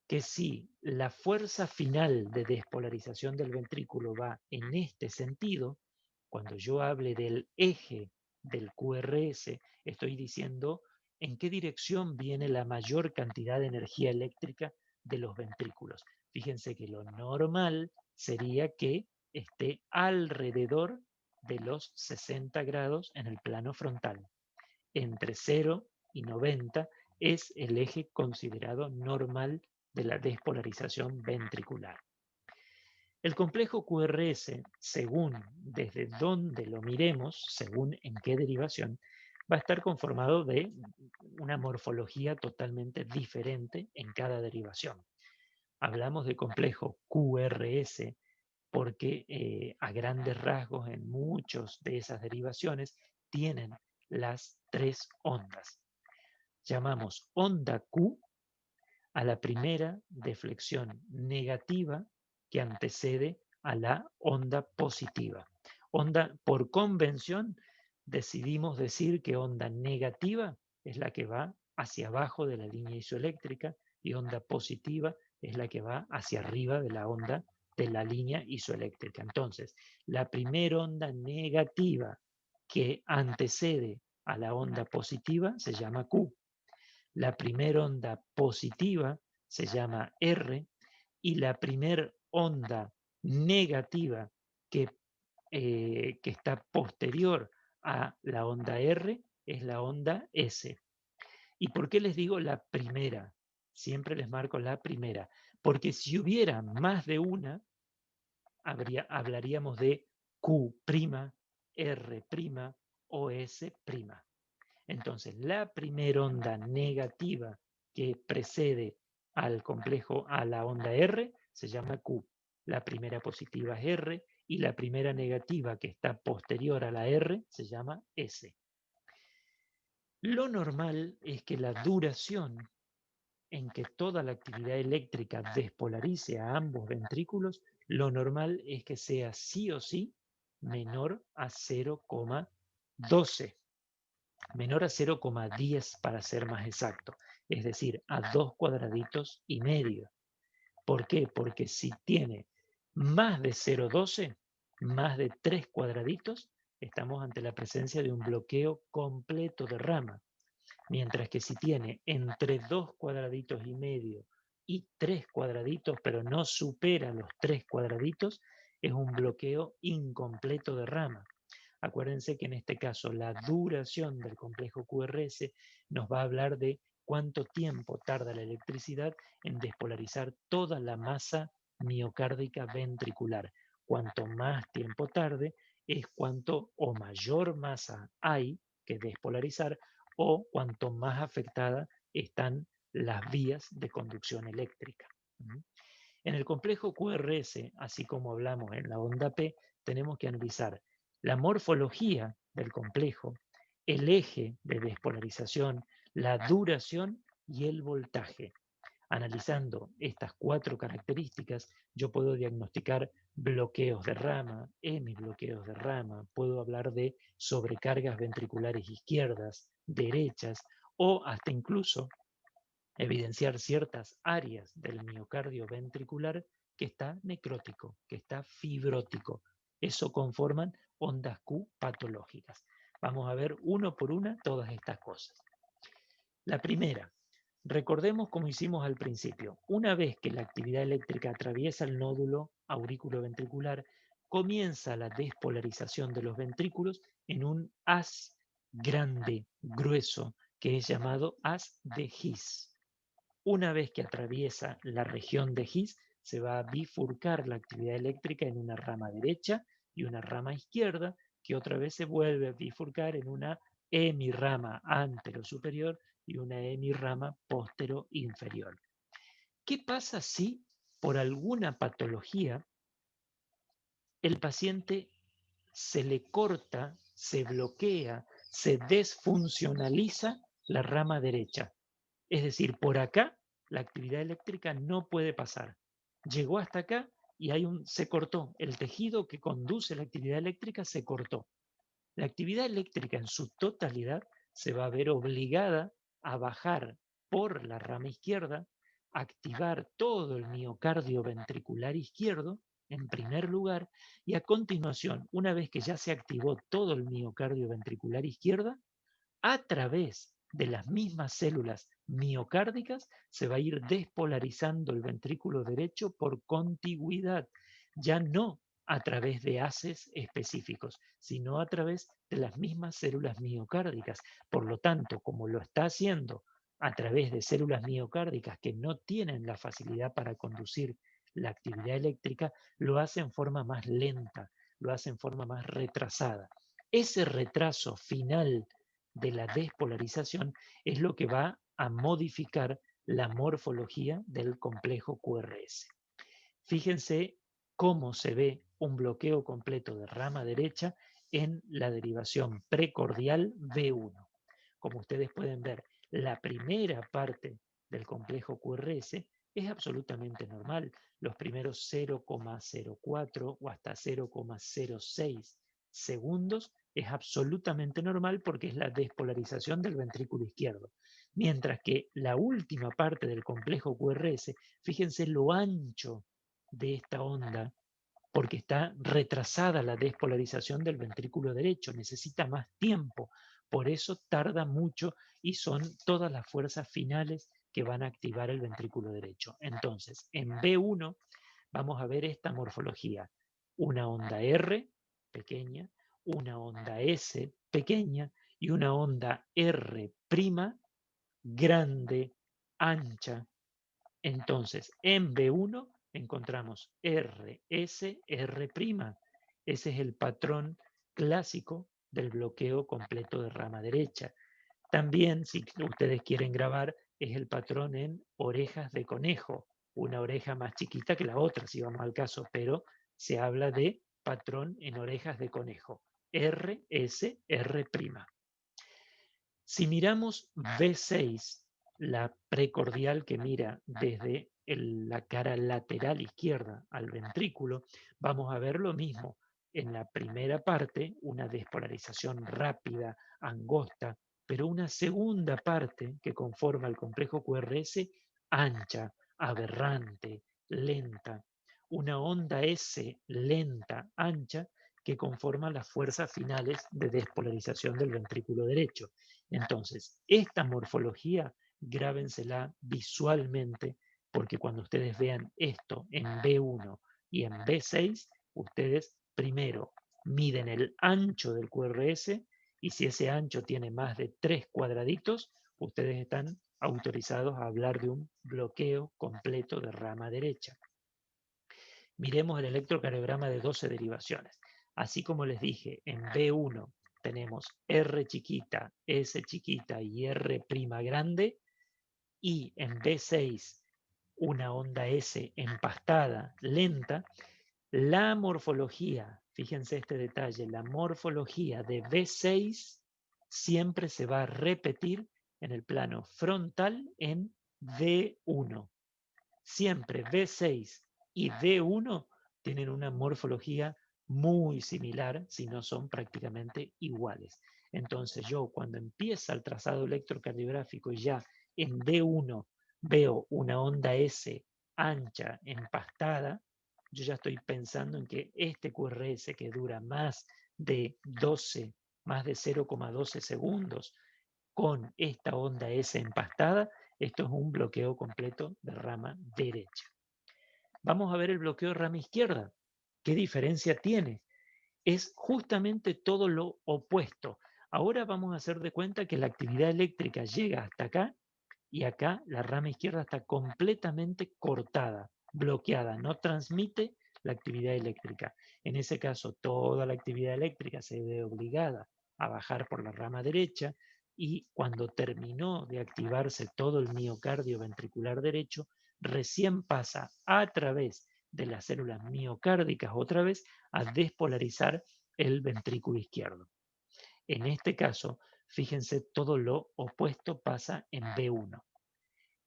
que si la fuerza final de despolarización del ventrículo va en este sentido, cuando yo hable del eje del QRS, estoy diciendo en qué dirección viene la mayor cantidad de energía eléctrica de los ventrículos. Fíjense que lo normal sería que esté alrededor de los 60 grados en el plano frontal. Entre 0 y 90 es el eje considerado normal de la despolarización ventricular. El complejo QRS, según desde dónde lo miremos, según en qué derivación, va a estar conformado de una morfología totalmente diferente en cada derivación. Hablamos de complejo QRS porque a grandes rasgos en muchas de esas derivaciones tienen las tres ondas. Llamamos onda Q a la primera deflexión negativa que antecede a la onda positiva. Por convención, decidimos decir que onda negativa es la que va hacia abajo de la línea isoeléctrica y onda positiva es la que va hacia arriba de la onda de la línea isoeléctrica. Entonces, la primera onda negativa que antecede a la onda positiva se llama Q. La primera onda positiva se llama R y la primera onda negativa que está posterior a la onda R es la onda S. ¿Y por qué les digo la primera? Siempre les marco la primera, porque si hubiera más de una, hablaríamos de Q', R' o S'. Entonces, la primera onda negativa que precede al complejo, a la onda R, se llama Q. La primera positiva es R y la primera negativa que está posterior a la R se llama S. Lo normal es que la duración en que toda la actividad eléctrica despolarice a ambos ventrículos, lo normal es que sea sí o sí menor a 0,12. Menor a 0,10 para ser más exacto, es decir, a 2 cuadraditos y medio. ¿Por qué? Porque si tiene más de 0,12, más de 3 cuadraditos, estamos ante la presencia de un bloqueo completo de rama. Mientras que si tiene entre 2 cuadraditos y medio y 3 cuadraditos, pero no supera los 3 cuadraditos, es un bloqueo incompleto de rama. Acuérdense que en este caso la duración del complejo QRS nos va a hablar de cuánto tiempo tarda la electricidad en despolarizar toda la masa miocárdica ventricular. Cuanto más tiempo tarde es cuanto o mayor masa hay que despolarizar o cuanto más afectada están las vías de conducción eléctrica. ¿Mm? En el complejo QRS, así como hablamos en la onda P, tenemos que analizar la morfología del complejo, el eje de despolarización, la duración y el voltaje. Analizando estas 4 características, yo puedo diagnosticar bloqueos de rama, hemibloqueos de rama, puedo hablar de sobrecargas ventriculares izquierdas, derechas, o hasta incluso evidenciar ciertas áreas del miocardio ventricular que está necrótico, que está fibrótico. Eso conforman ondas Q patológicas. Vamos a ver uno por una todas estas cosas. La primera, recordemos como hicimos al principio, una vez que la actividad eléctrica atraviesa el nódulo auriculoventricular, comienza la despolarización de los ventrículos en un haz grande, grueso, que es llamado haz de His. Una vez que atraviesa la región de His, se va a bifurcar la actividad eléctrica en una rama derecha y una rama izquierda, que otra vez se vuelve a bifurcar en una hemirrama antero-superior y una hemirrama póstero-inferior. ¿Qué pasa si por alguna patología el paciente se le corta, se bloquea, se desfuncionaliza la rama derecha? Es decir, por acá la actividad eléctrica no puede pasar. Llegó hasta acá y se cortó. El tejido que conduce la actividad eléctrica se cortó. La actividad eléctrica en su totalidad se va a ver obligada a bajar por la rama izquierda, activar todo el miocardio ventricular izquierdo en primer lugar, y a continuación, una vez que ya se activó todo el miocardio ventricular izquierda, a través de las mismas células miocárdicas se va a ir despolarizando el ventrículo derecho por contigüidad, ya no a través de haces específicos, sino a través de las mismas células miocárdicas. Por lo tanto, como lo está haciendo a través de células miocárdicas que no tienen la facilidad para conducir la actividad eléctrica, lo hace en forma más lenta, lo hace en forma más retrasada. Ese retraso final de la despolarización es lo que va a modificar la morfología del complejo QRS. Fíjense cómo se ve un bloqueo completo de rama derecha en la derivación precordial B1. Como ustedes pueden ver, la primera parte del complejo QRS es absolutamente normal. Los primeros 0,04 o hasta 0,06 segundos es absolutamente normal porque es la despolarización del ventrículo izquierdo. Mientras que la última parte del complejo QRS, fíjense lo ancho de esta onda, porque está retrasada la despolarización del ventrículo derecho, necesita más tiempo, por eso tarda mucho y son todas las fuerzas finales que van a activar el ventrículo derecho. Entonces, en B1 vamos a ver esta morfología, una onda R pequeña, una onda S pequeña y una onda R' grande, ancha. Entonces, en B1 encontramos R, S, R'. Ese es el patrón clásico del bloqueo completo de rama derecha. También, si ustedes quieren grabar, es el patrón en orejas de conejo, una oreja más chiquita que la otra, si vamos al caso, pero se habla de patrón en orejas de conejo, R, S, R'. Si miramos B6, la precordial que mira desde la cara lateral izquierda al ventrículo, vamos a ver lo mismo. En la primera parte, una despolarización rápida, angosta, pero una segunda parte que conforma el complejo QRS ancha, aberrante, lenta. Una onda S lenta, ancha, que conforma las fuerzas finales de despolarización del ventrículo derecho. Entonces, esta morfología, grábensela visualmente, porque cuando ustedes vean esto en B1 y en B6, ustedes primero miden el ancho del QRS y si ese ancho tiene más de 3 cuadraditos, ustedes están autorizados a hablar de un bloqueo completo de rama derecha. Miremos el electrocardiograma de 12 derivaciones. Así como les dije, en B1 tenemos R chiquita, S chiquita y R' grande, y en B6 una onda S empastada, lenta, la morfología, fíjense este detalle, la morfología de B6 siempre se va a repetir en el plano frontal en D1. Siempre B6 y D1 tienen una morfología muy similar, si no son prácticamente iguales. Entonces yo cuando empieza el trazado electrocardiográfico y ya en D1 veo una onda S ancha, empastada, yo ya estoy pensando en que este QRS que dura más de 12, más de 0,12 segundos, con esta onda S empastada, esto es un bloqueo completo de rama derecha. Vamos a ver el bloqueo de rama izquierda. ¿Qué diferencia tiene? Es justamente todo lo opuesto. Ahora vamos a hacer de cuenta que la actividad eléctrica llega hasta acá y acá la rama izquierda está completamente cortada, bloqueada, no transmite la actividad eléctrica. En ese caso, toda la actividad eléctrica se ve obligada a bajar por la rama derecha y cuando terminó de activarse todo el miocardio ventricular derecho, recién pasa a través de las células miocárdicas otra vez a despolarizar el ventrículo izquierdo. En este caso, fíjense, todo lo opuesto pasa en B1.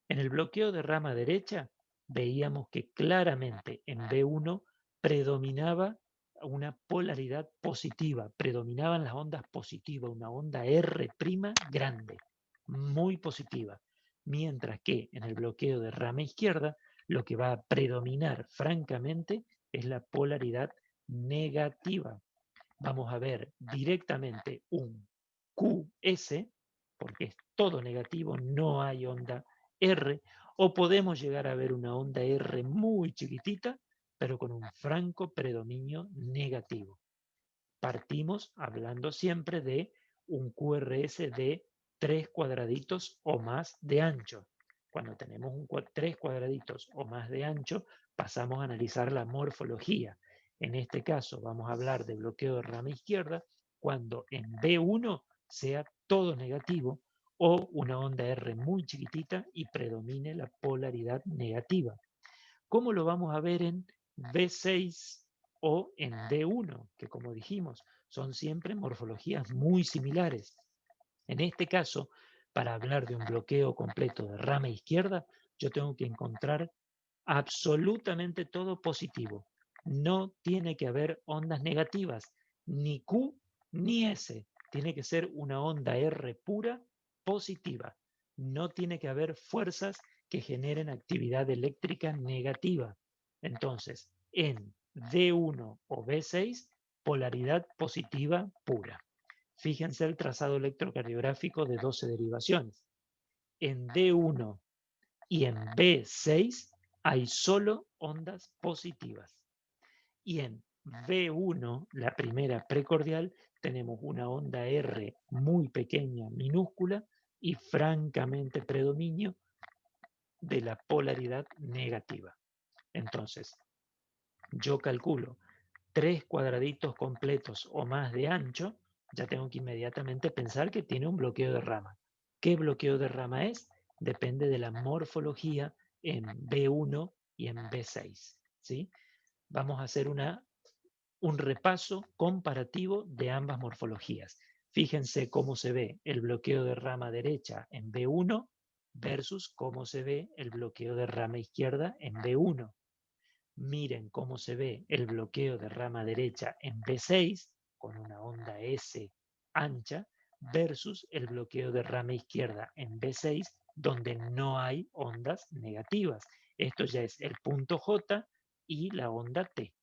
En el bloqueo de rama derecha veíamos que claramente en B1 predominaba una polaridad positiva, predominaban las ondas positivas, una onda R' grande, muy positiva, mientras que en el bloqueo de rama izquierda lo que va a predominar francamente es la polaridad negativa. Vamos a ver directamente un QS, porque es todo negativo, no hay onda R, o podemos llegar a ver una onda R muy chiquitita, pero con un franco predominio negativo. Partimos hablando siempre de un QRS de 3 cuadraditos o más de ancho. Cuando tenemos 3 cuadraditos o más de ancho, pasamos a analizar la morfología. En este caso vamos a hablar de bloqueo de rama izquierda cuando en B1 sea todo negativo o una onda R muy chiquitita y predomine la polaridad negativa. ¿Cómo lo vamos a ver en B6 o en D1? Que como dijimos, son siempre morfologías muy similares. En este caso, para hablar de un bloqueo completo de rama izquierda, yo tengo que encontrar absolutamente todo positivo. No tiene que haber ondas negativas, ni Q ni S. Tiene que ser una onda R pura positiva. No tiene que haber fuerzas que generen actividad eléctrica negativa. Entonces, en D1 o B6, polaridad positiva pura. Fíjense el trazado electrocardiográfico de 12 derivaciones. En D1 y en B6 hay solo ondas positivas. Y en B1, la primera precordial, tenemos una onda R muy pequeña, minúscula, y francamente predominio de la polaridad negativa. Entonces, yo calculo 3 cuadraditos completos o más de ancho, ya tengo que inmediatamente pensar que tiene un bloqueo de rama. ¿Qué bloqueo de rama es? Depende de la morfología en B1 y en B6. ¿Sí? Vamos a hacer un repaso comparativo de ambas morfologías. Fíjense cómo se ve el bloqueo de rama derecha en B1 versus cómo se ve el bloqueo de rama izquierda en B1. Miren cómo se ve el bloqueo de rama derecha en B6 con una onda S ancha versus el bloqueo de rama izquierda en B6 donde no hay ondas negativas. Esto ya es el punto J y la onda T.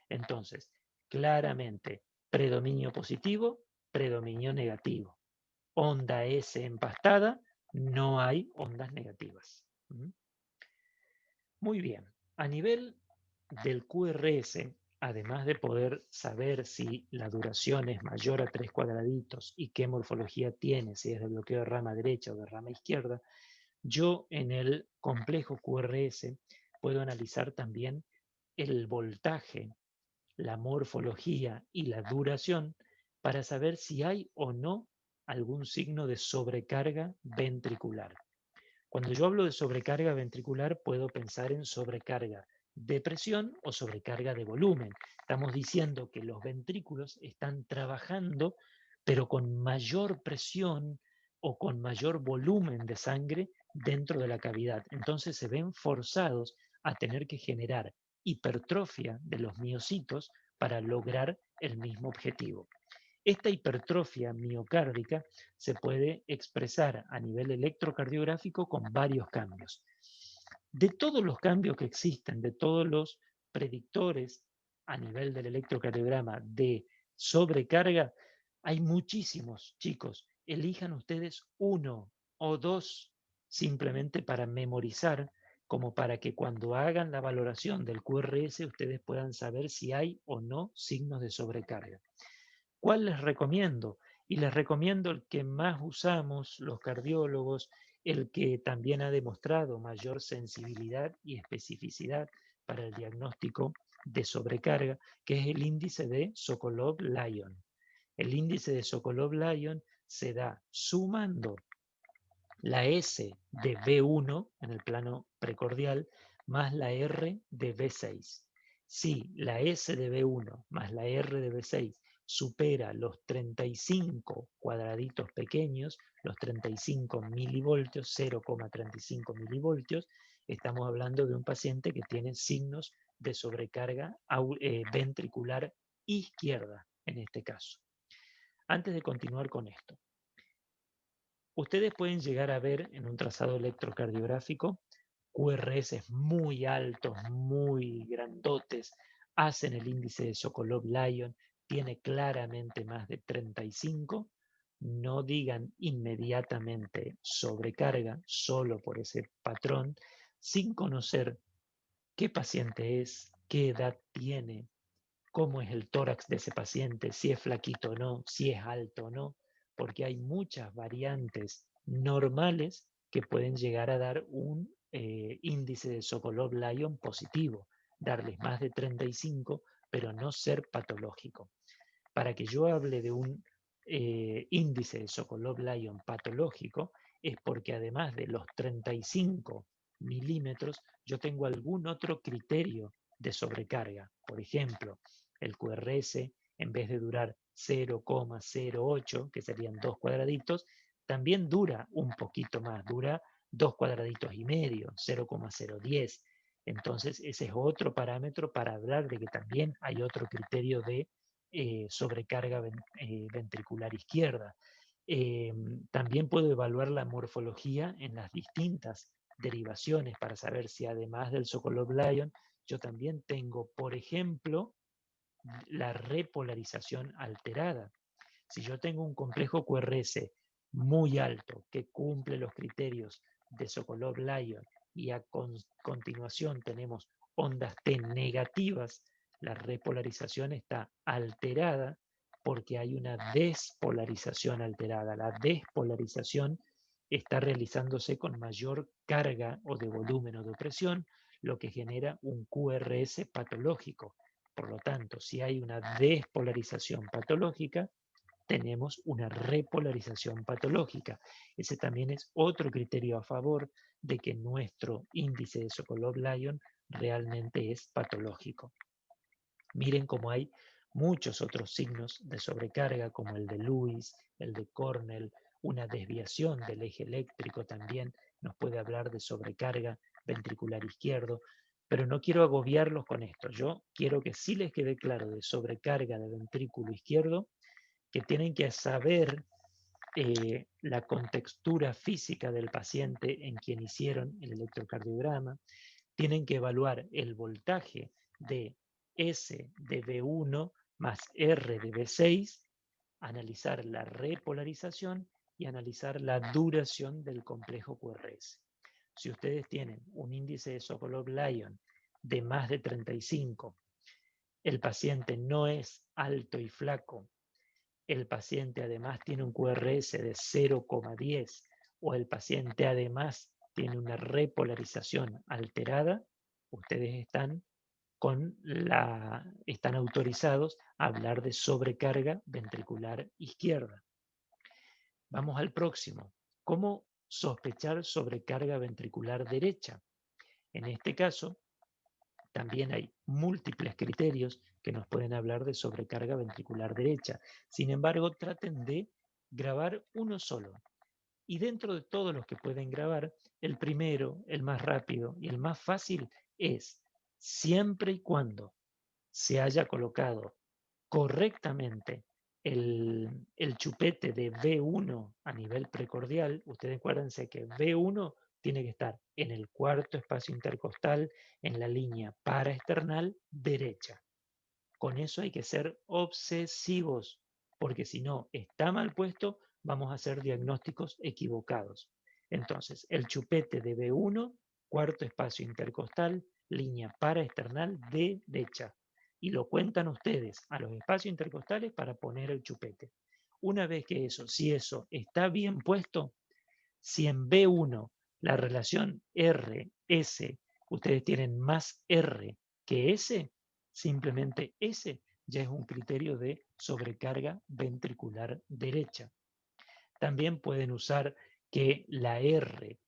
Entonces, claramente, predominio positivo, predominio negativo. Onda S empastada, no hay ondas negativas. Muy bien, a nivel del QRS, además de poder saber si la duración es mayor a 3 cuadraditos y qué morfología tiene, si es de bloqueo de rama derecha o de rama izquierda, yo en el complejo QRS puedo analizar también el voltaje, la morfología y la duración para saber si hay o no algún signo de sobrecarga ventricular. Cuando yo hablo de sobrecarga ventricular, puedo pensar en sobrecarga de presión o sobrecarga de volumen. Estamos diciendo que los ventrículos están trabajando, pero con mayor presión o con mayor volumen de sangre dentro de la cavidad. Entonces se ven forzados a tener que generar hipertrofia de los miocitos para lograr el mismo objetivo. Esta hipertrofia miocárdica se puede expresar a nivel electrocardiográfico con varios cambios. De todos los cambios que existen, de todos los predictores a nivel del electrocardiograma de sobrecarga, hay muchísimos, chicos. Elijan ustedes uno o dos simplemente para memorizar, como para que cuando hagan la valoración del QRS ustedes puedan saber si hay o no signos de sobrecarga. ¿Cuál les recomiendo? Y les recomiendo el que más usamos los cardiólogos, el que también ha demostrado mayor sensibilidad y especificidad para el diagnóstico de sobrecarga, que es el índice de Sokolov-Lyon. El índice de Sokolov-Lyon se da sumando la S de B1 en el plano precordial más la R de B6. Si la S de B1 más la R de B6 supera los 35 cuadraditos pequeños, los 35 milivoltios, 0,35 milivoltios, estamos hablando de un paciente que tiene signos de sobrecarga ventricular izquierda en este caso. Antes de continuar con esto, ustedes pueden llegar a ver en un trazado electrocardiográfico QRS muy altos, muy grandotes, hacen el índice de Sokolov-Lyon, tiene claramente más de 35. No digan inmediatamente sobrecarga solo por ese patrón, sin conocer qué paciente es, qué edad tiene, cómo es el tórax de ese paciente, si es flaquito o no, si es alto o no, porque hay muchas variantes normales que pueden llegar a dar un índice de Sokolov-Lyon positivo, darles más de 35, pero no ser patológico. Para que yo hable de un índice de Sokolov-Lyon patológico, es porque además de los 35 milímetros, yo tengo algún otro criterio de sobrecarga. Por ejemplo, el QRS, en vez de durar 0,08, que serían 2 cuadraditos, también dura un poquito más, dura 2 cuadraditos y medio, 0,010. Entonces, ese es otro parámetro para hablar de que también hay otro criterio de sobrecarga ventricular izquierda. También puedo evaluar la morfología en las distintas derivaciones para saber si además del Sokolov-Lyon yo también tengo, por ejemplo, la repolarización alterada. Si yo tengo un complejo QRS muy alto que cumple los criterios de Sokolov-Lyon y a continuación tenemos ondas T negativas, la repolarización está alterada porque hay una despolarización alterada. La despolarización está realizándose con mayor carga o de volumen o de presión, lo que genera un QRS patológico. Por lo tanto, si hay una despolarización patológica, tenemos una repolarización patológica. Ese también es otro criterio a favor de que nuestro índice de Sokolov-Lyon realmente es patológico. Miren cómo hay muchos otros signos de sobrecarga, como el de Lewis, el de Cornell, una desviación del eje eléctrico también nos puede hablar de sobrecarga ventricular izquierdo, pero no quiero agobiarlos con esto. Yo quiero que sí les quede claro de sobrecarga de ventrículo izquierdo, que tienen que saber la contextura física del paciente en quien hicieron el electrocardiograma, tienen que evaluar el voltaje de S de B1 más R de B6, analizar la repolarización y analizar la duración del complejo QRS. Si ustedes tienen un índice de Sokolov-Lyon de más de 35, el paciente no es alto y flaco, el paciente además tiene un QRS de 0,10 o el paciente además tiene una repolarización alterada, ustedes están están autorizados a hablar de sobrecarga ventricular izquierda. Vamos al próximo. ¿Cómo sospechar sobrecarga ventricular derecha? En este caso, también hay múltiples criterios que nos pueden hablar de sobrecarga ventricular derecha. Sin embargo, traten de grabar uno solo. Y dentro de todos los que pueden grabar, el primero, el más rápido y el más fácil es siempre y cuando se haya colocado correctamente el chupete de V1 a nivel precordial. Ustedes acuérdense que V1 tiene que estar en el cuarto espacio intercostal, en la línea paraesternal derecha. Con eso hay que ser obsesivos, porque si no está mal puesto, vamos a hacer diagnósticos equivocados. Entonces, el chupete de B1, cuarto espacio intercostal, línea paraesternal derecha. Y lo cuentan ustedes a los espacios intercostales para poner el chupete. Una vez que si eso está bien puesto, si en B1 la relación R-S, ustedes tienen más R que S, simplemente S ya es un criterio de sobrecarga ventricular derecha. También pueden usar que la R'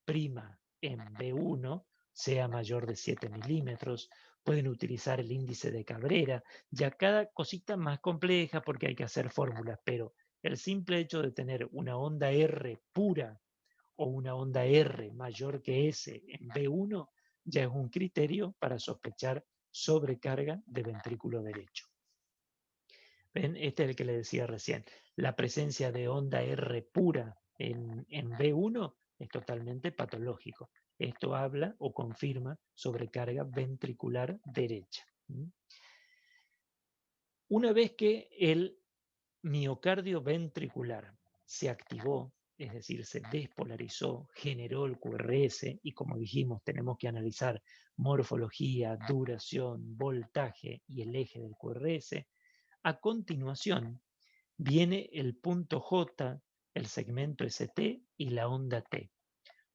en B1 sea mayor de 7 milímetros. Pueden utilizar el índice de Cabrera, ya cada cosita más compleja porque hay que hacer fórmulas, pero el simple hecho de tener una onda R pura o una onda R mayor que S en B1 ya es un criterio para sospechar sobrecarga de ventrículo derecho. ¿Ven? Este es el que le decía recién. La presencia de onda R pura en B1 es totalmente patológico. Esto habla o confirma sobrecarga ventricular derecha. Una vez que el miocardio ventricular se activó, es decir, se despolarizó, generó el QRS y como dijimos tenemos que analizar morfología, duración, voltaje y el eje del QRS, a continuación viene el punto J, el segmento ST y la onda T.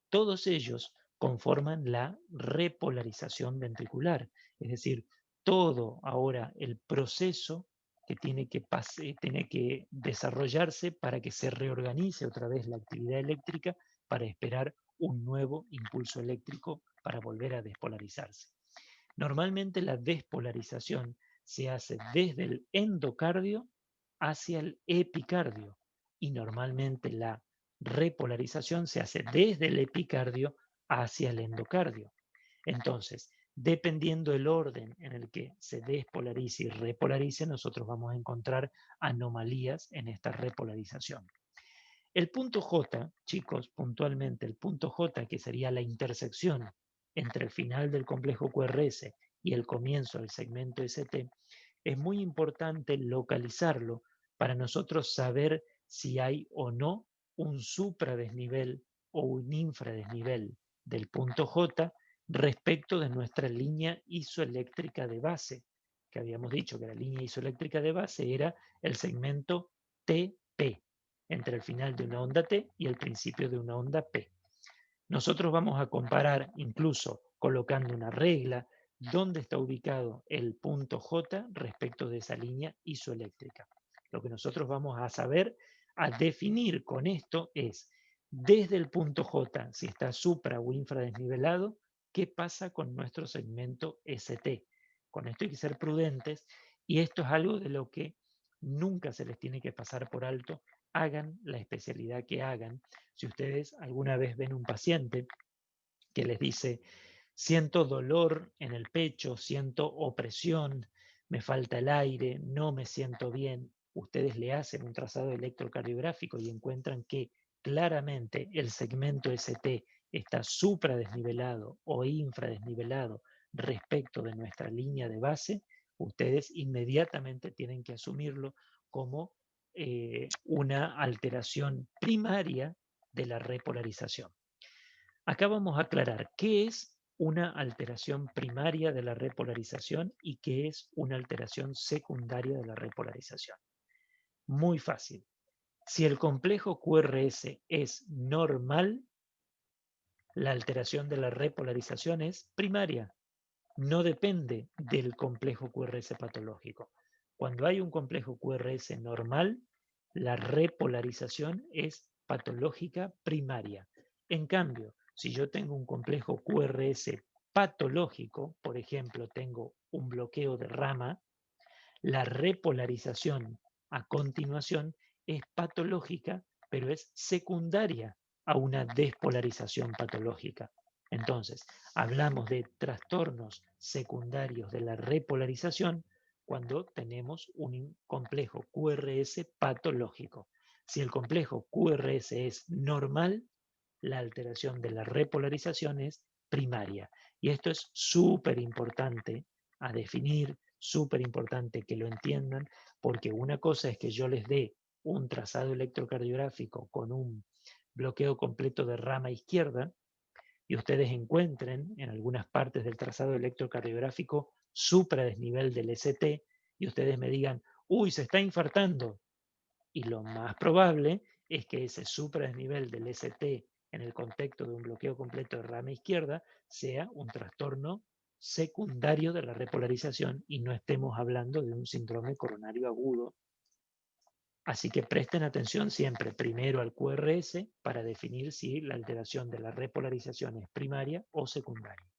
Todos ellos conforman la repolarización ventricular, es decir, todo ahora el proceso que tiene que desarrollarse para que se reorganice otra vez la actividad eléctrica para esperar un nuevo impulso eléctrico para volver a despolarizarse. Normalmente la despolarización se hace desde el endocardio hacia el epicardio y normalmente la repolarización se hace desde el epicardio hacia el endocardio. Entonces, dependiendo del orden en el que se despolarice y repolarice, nosotros vamos a encontrar anomalías en esta repolarización. El punto J, chicos, puntualmente, el punto J, que sería la intersección entre el final del complejo QRS y el comienzo del segmento ST, es muy importante localizarlo para nosotros saber si hay o no un supradesnivel o un infradesnivel del punto J respecto de nuestra línea isoeléctrica de base, que habíamos dicho que la línea isoeléctrica de base era el segmento TP, entre el final de una onda T y el principio de una onda P. Nosotros vamos a comparar, incluso colocando una regla, dónde está ubicado el punto J respecto de esa línea isoeléctrica. Lo que nosotros vamos a saber, a definir con esto es, desde el punto J, si está supra o infradesnivelado, qué pasa con nuestro segmento ST. Con esto hay que ser prudentes y esto es algo de lo que nunca se les tiene que pasar por alto, hagan la especialidad que hagan. Si ustedes alguna vez ven un paciente que les dice, siento dolor en el pecho, siento opresión, me falta el aire, no me siento bien, ustedes le hacen un trazado electrocardiográfico y encuentran que claramente el segmento ST está supradesnivelado o infradesnivelado respecto de nuestra línea de base, ustedes inmediatamente tienen que asumirlo como una alteración primaria de la repolarización. Acá vamos a aclarar qué es una alteración primaria de la repolarización y qué es una alteración secundaria de la repolarización. Muy fácil. Si el complejo QRS es normal, la alteración de la repolarización es primaria. no depende del complejo QRS patológico. Cuando hay un complejo QRS normal, la repolarización es patológica primaria. En cambio, si yo tengo un complejo QRS patológico, por ejemplo, tengo un bloqueo de rama, la repolarización a continuación es patológica, pero es secundaria a una despolarización patológica. Entonces, hablamos de trastornos secundarios de la repolarización cuando tenemos un complejo QRS patológico. Si el complejo QRS es normal, la alteración de la repolarización es primaria. Y esto es súper importante a definir, súper importante que lo entiendan, porque una cosa es que yo les dé un trazado electrocardiográfico con un bloqueo completo de rama izquierda y ustedes encuentren en algunas partes del trazado electrocardiográfico supradesnivel del ST y ustedes me digan, uy, se está infartando. Y lo más probable es que ese supradesnivel del ST en el contexto de un bloqueo completo de rama izquierda sea un trastorno secundario de la repolarización y no estemos hablando de un síndrome coronario agudo. Así que presten atención siempre primero al QRS para definir si la alteración de la repolarización es primaria o secundaria.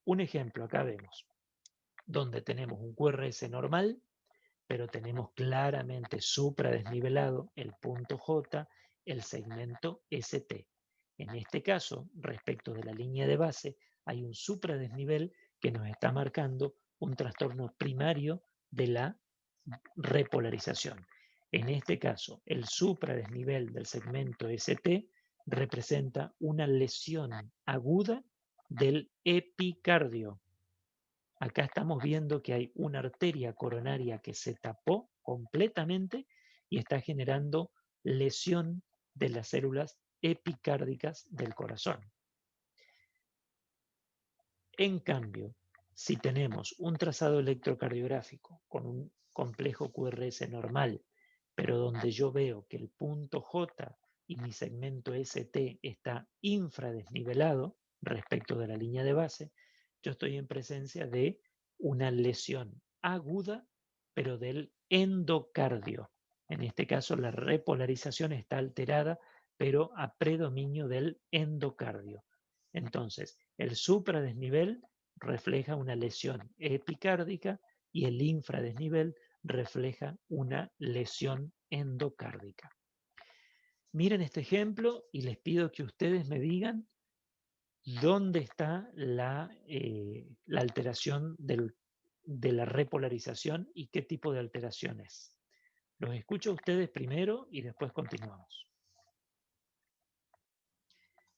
Un ejemplo, acá vemos, donde tenemos un QRS normal, pero tenemos claramente supradesnivelado el punto J, el segmento ST. En este caso, respecto de la línea de base, hay un supradesnivel que nos está marcando un trastorno primario de la repolarización. En este caso, el supradesnivel del segmento ST representa una lesión aguda del epicardio. Acá estamos viendo que hay una arteria coronaria que se tapó completamente y está generando lesión de las células epicárdicas del corazón. En cambio, si tenemos un trazado electrocardiográfico con un complejo QRS normal, pero donde yo veo que el punto J y mi segmento ST está infradesnivelado respecto de la línea de base, yo estoy en presencia de una lesión aguda, pero del endocardio. En este caso, la repolarización está alterada, pero a predominio del endocardio. Entonces, el supradesnivel refleja una lesión epicárdica y el infradesnivel refleja una lesión endocárdica. Miren este ejemplo y les pido que ustedes me digan dónde está la alteración de la repolarización y qué tipo de alteración es. Los escucho a ustedes primero y después continuamos.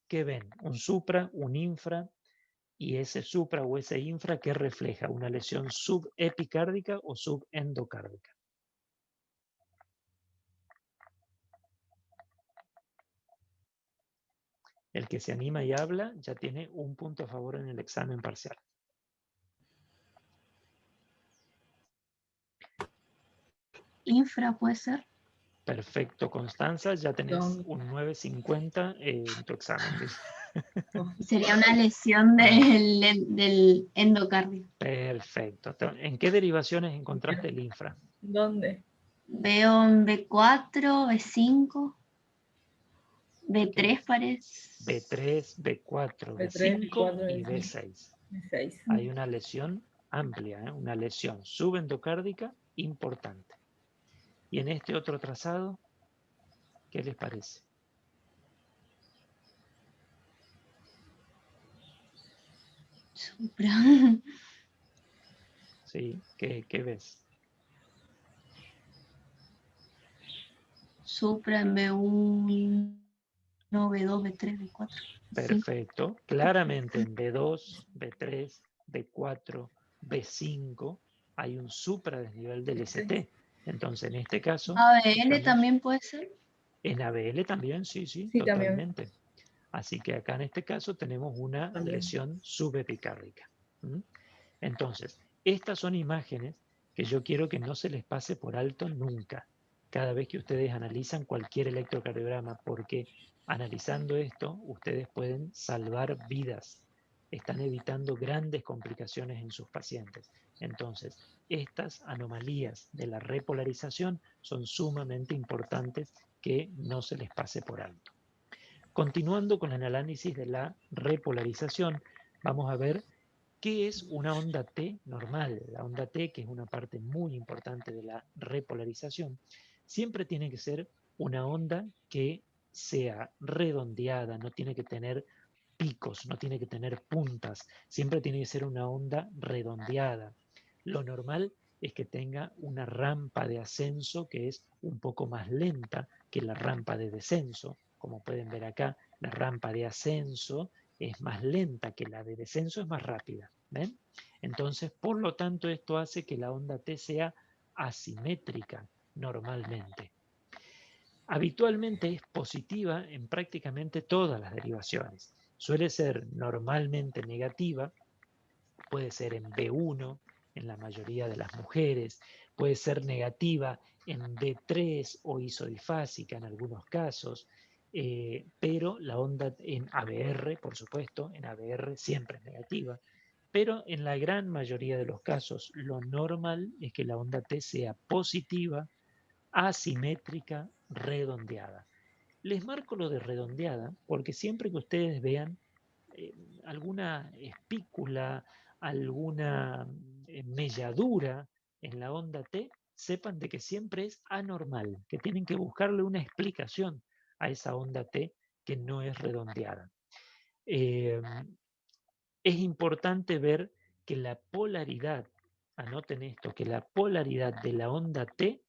¿Qué ven? ¿Un supra, un infra? Y ese supra o ese infra que refleja una lesión subepicárdica o subendocárdica. El que se anima y habla ya tiene un punto a favor en el examen parcial. Infra puede ser. Perfecto, Constanza, ya tenés un 950 en tu examen. Sería una lesión del endocardio. Perfecto. ¿En qué derivaciones encontraste el infra? ¿Dónde? Veo en B4, B5, B3 parece. B3, B4, B3, B5 B4, y B6. B6. Hay una lesión amplia, una lesión subendocárdica importante. Y en este otro trazado, ¿qué les parece? Supra. ¿Sí? ¿Qué ves? Supra en B1, no, B2, B3, B4. Perfecto. B5. Claramente en B2, B3, B4, B5 hay un supradesnivel del ST. Entonces, en este caso... ABL también puede ser. En ABL también, sí, Sí, totalmente. también. Así que acá en este caso tenemos una lesión subepicárdica. Entonces, estas son imágenes que yo quiero que no se les pase por alto nunca, cada vez que ustedes analizan cualquier electrocardiograma, porque analizando esto, ustedes pueden salvar vidas. están evitando grandes complicaciones en sus pacientes. Entonces, estas anomalías de la repolarización son sumamente importantes que no se les pase por alto. Continuando con el análisis de la repolarización, vamos a ver qué es una onda T normal. La onda T, que es una parte muy importante de la repolarización, siempre tiene que ser una onda que sea redondeada, no tiene que tener picos, no tiene que tener puntas, siempre tiene que ser una onda redondeada. Lo normal es que tenga una rampa de ascenso que es un poco más lenta que la rampa de descenso. Como pueden ver acá, la rampa de ascenso es más lenta que la de descenso, es más rápida. ¿Ven? Entonces, por lo tanto, esto hace que la onda T sea asimétrica normalmente. Habitualmente es positiva en prácticamente todas las derivaciones. Suele ser normalmente negativa, puede ser en B1 en la mayoría de las mujeres, puede ser negativa en B3 o isodifásica en algunos casos, pero la onda en ABR, por supuesto, en ABR siempre es negativa, pero en la gran mayoría de los casos lo normal es que la onda T sea positiva, asimétrica, redondeada. Les marco lo de redondeada porque siempre que ustedes vean eh, alguna espícula, alguna melladura en la onda T, sepan de que siempre es anormal, que tienen que buscarle una explicación a esa onda T que no es redondeada. Es importante ver que la polaridad, anoten esto, que la polaridad de la onda T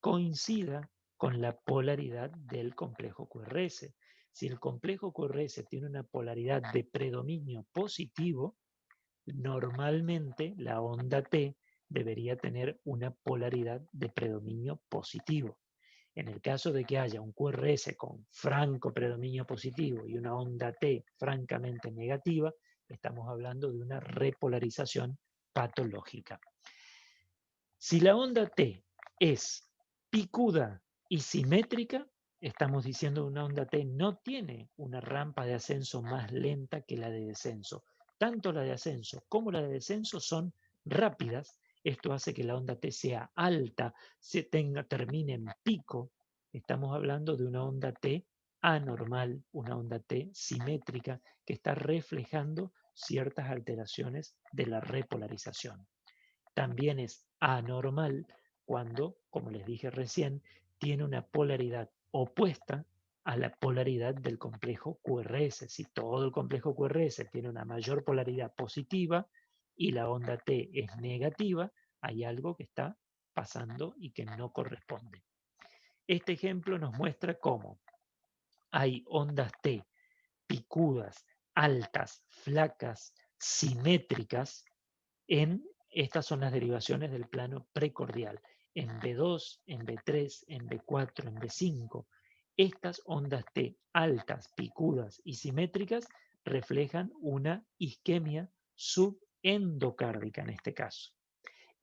coincida con la polaridad del complejo QRS. Si el complejo QRS tiene una polaridad de predominio positivo, normalmente la onda T debería tener una polaridad de predominio positivo. En el caso de que haya un QRS con franco predominio positivo y una onda T francamente negativa, estamos hablando de una repolarización patológica. Si la onda T es picuda y simétrica, estamos diciendo que una onda T no tiene una rampa de ascenso más lenta que la de descenso. Tanto la de ascenso como la de descenso son rápidas. Esto hace que la onda T sea alta, termine en pico. Estamos hablando de una onda T anormal, una onda T simétrica que está reflejando ciertas alteraciones de la repolarización. También es anormal cuando, como les dije recién, tiene una polaridad opuesta a la polaridad del complejo QRS. Si todo el complejo QRS tiene una mayor polaridad positiva y la onda T es negativa, hay algo que está pasando y que no corresponde. Este ejemplo nos muestra cómo hay ondas T picudas, altas, flacas, simétricas estas son las derivaciones del plano precordial. En B2, en B3, en B4, en B5, estas ondas T altas, picudas y simétricas reflejan una isquemia subendocárdica en este caso.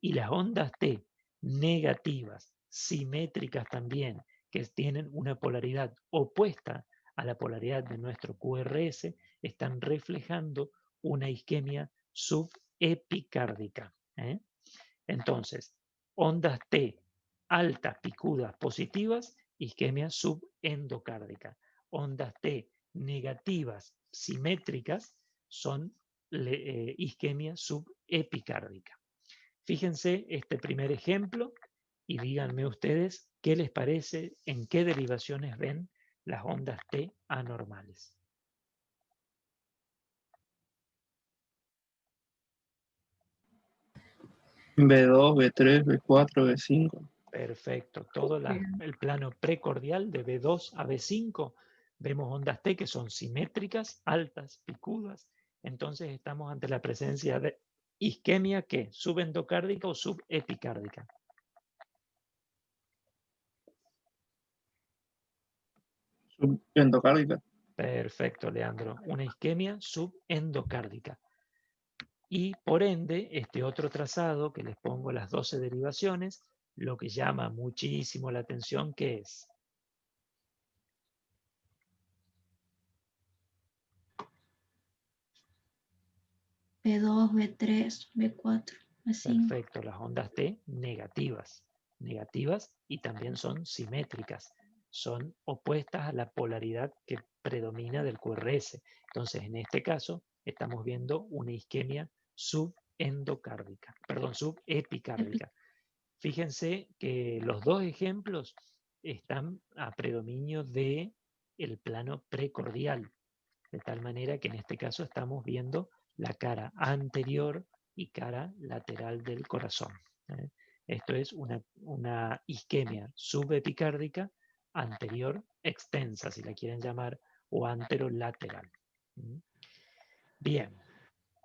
Y las ondas T negativas, simétricas también, que tienen una polaridad opuesta a la polaridad de nuestro QRS, están reflejando una isquemia subepicárdica. Entonces, ondas T altas, picudas, positivas, isquemia subendocárdica. Ondas T negativas, simétricas, son isquemia subepicárdica. Fíjense este primer ejemplo y díganme ustedes qué les parece, en qué derivaciones ven las ondas T anormales. B2, B3, B4, B5. Perfecto. Todo el plano precordial de B2 a B5 vemos ondas T que son simétricas, altas, picudas. Entonces estamos ante la presencia de isquemia que subendocárdica o subepicárdica. Subendocárdica. Perfecto, Leandro. Una isquemia subendocárdica. Y por ende, este otro trazado que les pongo las 12 derivaciones, lo que llama muchísimo la atención, ¿qué es? B2, B3, B4, B5. Perfecto, las ondas T negativas. Negativas y también son simétricas. Son opuestas a la polaridad que predomina del QRS. Entonces, en este caso, estamos viendo una isquemia subendocárdica, perdón, subepicárdica. Fíjense que los dos ejemplos están a predominio de el plano precordial, de tal manera que en este caso estamos viendo la cara anterior y cara lateral del corazón. ¿Eh? Esto es una isquemia subepicárdica anterior extensa, si la quieren llamar, o anterolateral. Bien,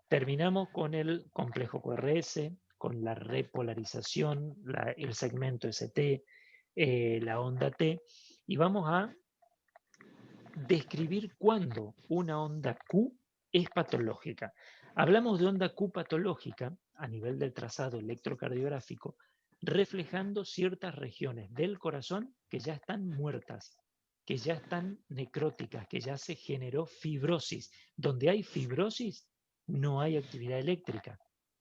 terminamos con el complejo QRS, con la repolarización, el segmento ST, la onda T, y vamos a describir cuándo una onda Q es patológica. Hablamos de onda Q patológica a nivel del trazado electrocardiográfico, reflejando ciertas regiones del corazón que ya están muertas, que ya están necróticas, que ya se generó fibrosis. Donde hay fibrosis, no hay actividad eléctrica,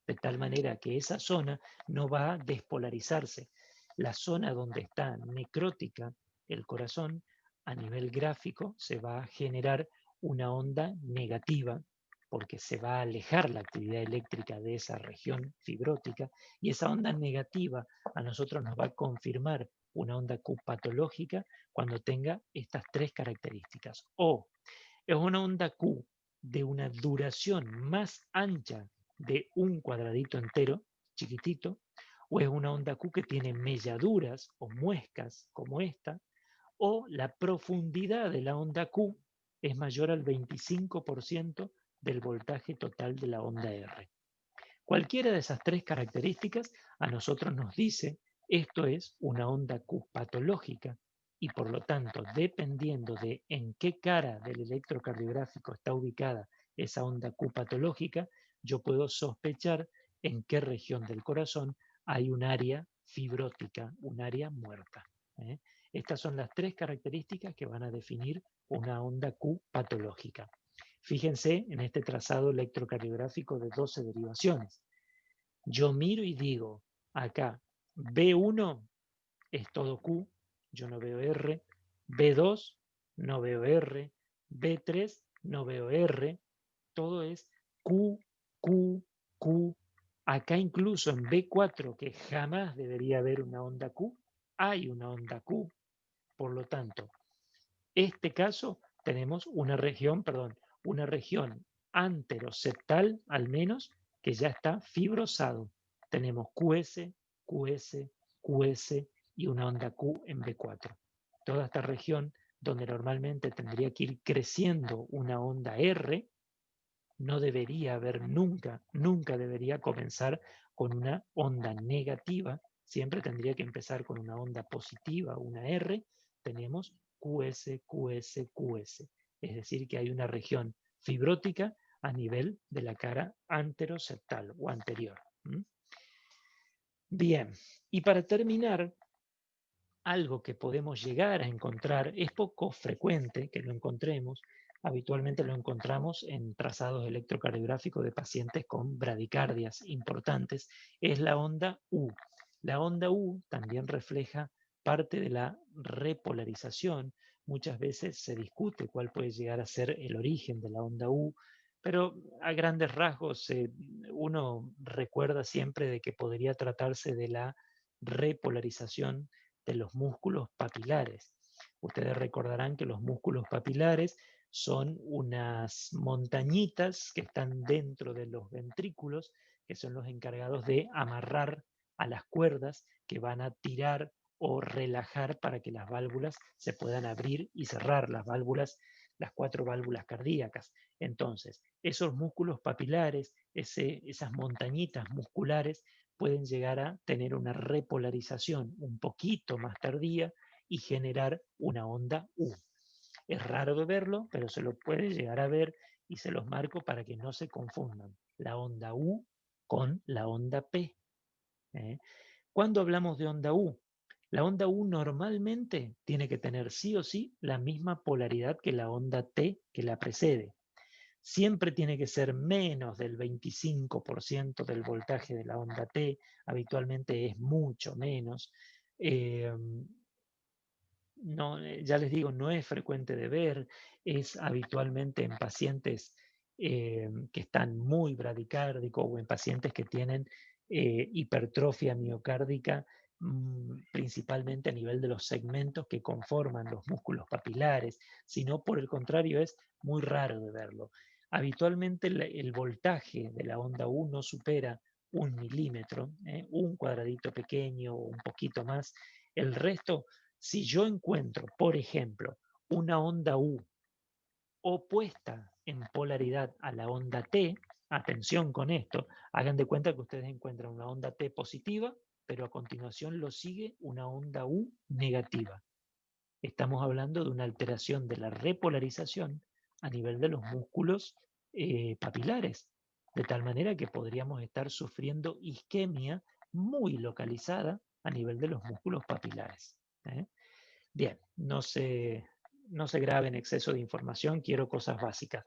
de tal manera que esa zona no va a despolarizarse. La zona donde está necrótica el corazón, a nivel gráfico se va a generar una onda negativa porque se va a alejar la actividad eléctrica de esa región fibrótica y esa onda negativa a nosotros nos va a confirmar una onda Q patológica cuando tenga estas tres características. O es una onda Q de una duración más ancha de un cuadradito entero, chiquitito, o es una onda Q que tiene melladuras o muescas como esta, o la profundidad de la onda Q es mayor al 25% del voltaje total de la onda R. Cualquiera de esas tres características a nosotros nos dice esto es una onda Q patológica y por lo tanto, dependiendo de en qué cara del electrocardiográfico está ubicada esa onda Q patológica, yo puedo sospechar en qué región del corazón hay un área fibrótica, un área muerta. ¿Eh? Estas son las tres características que van a definir una onda Q patológica. Fíjense en este trazado electrocardiográfico de 12 derivaciones. Yo miro y digo, acá, B1 es todo Q, yo no veo R, B2 no veo R, B3 no veo R, todo es Q, Q, Q. Acá incluso en B4, que jamás debería haber una onda Q, hay una onda Q. Por lo tanto, este caso tenemos una región anteroseptal al menos que ya está fibrosado. Tenemos QS, QS, QS y una onda Q en B4. Toda esta región donde normalmente tendría que ir creciendo una onda R, no debería haber nunca debería comenzar con una onda negativa, siempre tendría que empezar con una onda positiva, una R, tenemos QS, QS, QS. Es decir, que hay una región fibrótica a nivel de la cara anteroseptal o anterior. Bien, y para terminar, algo que podemos llegar a encontrar, es poco frecuente que lo encontremos, habitualmente lo encontramos en trazados electrocardiográficos de pacientes con bradicardias importantes, es la onda U. La onda U también refleja parte de la repolarización. Muchas veces se discute cuál puede llegar a ser el origen de la onda U, pero a grandes rasgos uno recuerda siempre de que podría tratarse de la repolarización de los músculos papilares. Ustedes recordarán que los músculos papilares son unas montañitas que están dentro de los ventrículos, que son los encargados de amarrar a las cuerdas que van a tirar o relajar para que las válvulas se puedan abrir y cerrar, las válvulas, las 4 válvulas cardíacas. Entonces, esos músculos papilares, esas montañitas musculares, pueden llegar a tener una repolarización un poquito más tardía y generar una onda U. Es raro de verlo, pero se lo puede llegar a ver y se los marco para que no se confundan la onda U con la onda P. ¿Cuándo hablamos de onda U? La onda U normalmente tiene que tener sí o sí la misma polaridad que la onda T que la precede. siempre tiene que ser menos del 25% del voltaje de la onda T, habitualmente es mucho menos. No, ya les digo, no es frecuente de ver, es habitualmente en pacientes que están muy bradicárdicos o en pacientes que tienen hipertrofia miocárdica, principalmente a nivel de los segmentos que conforman los músculos papilares, sino por el contrario es muy raro de verlo. Habitualmente el voltaje de la onda U no supera 1 milímetro, un cuadradito pequeño o un poquito más. El resto, si yo encuentro, por ejemplo, una onda U opuesta en polaridad a la onda T, atención con esto, hagan de cuenta que ustedes encuentran una onda T positiva, pero a continuación lo sigue una onda U negativa. Estamos hablando de una alteración de la repolarización a nivel de los músculos papilares, de tal manera que podríamos estar sufriendo isquemia muy localizada a nivel de los músculos papilares. Bien, no se grabe en exceso de información, quiero cosas básicas.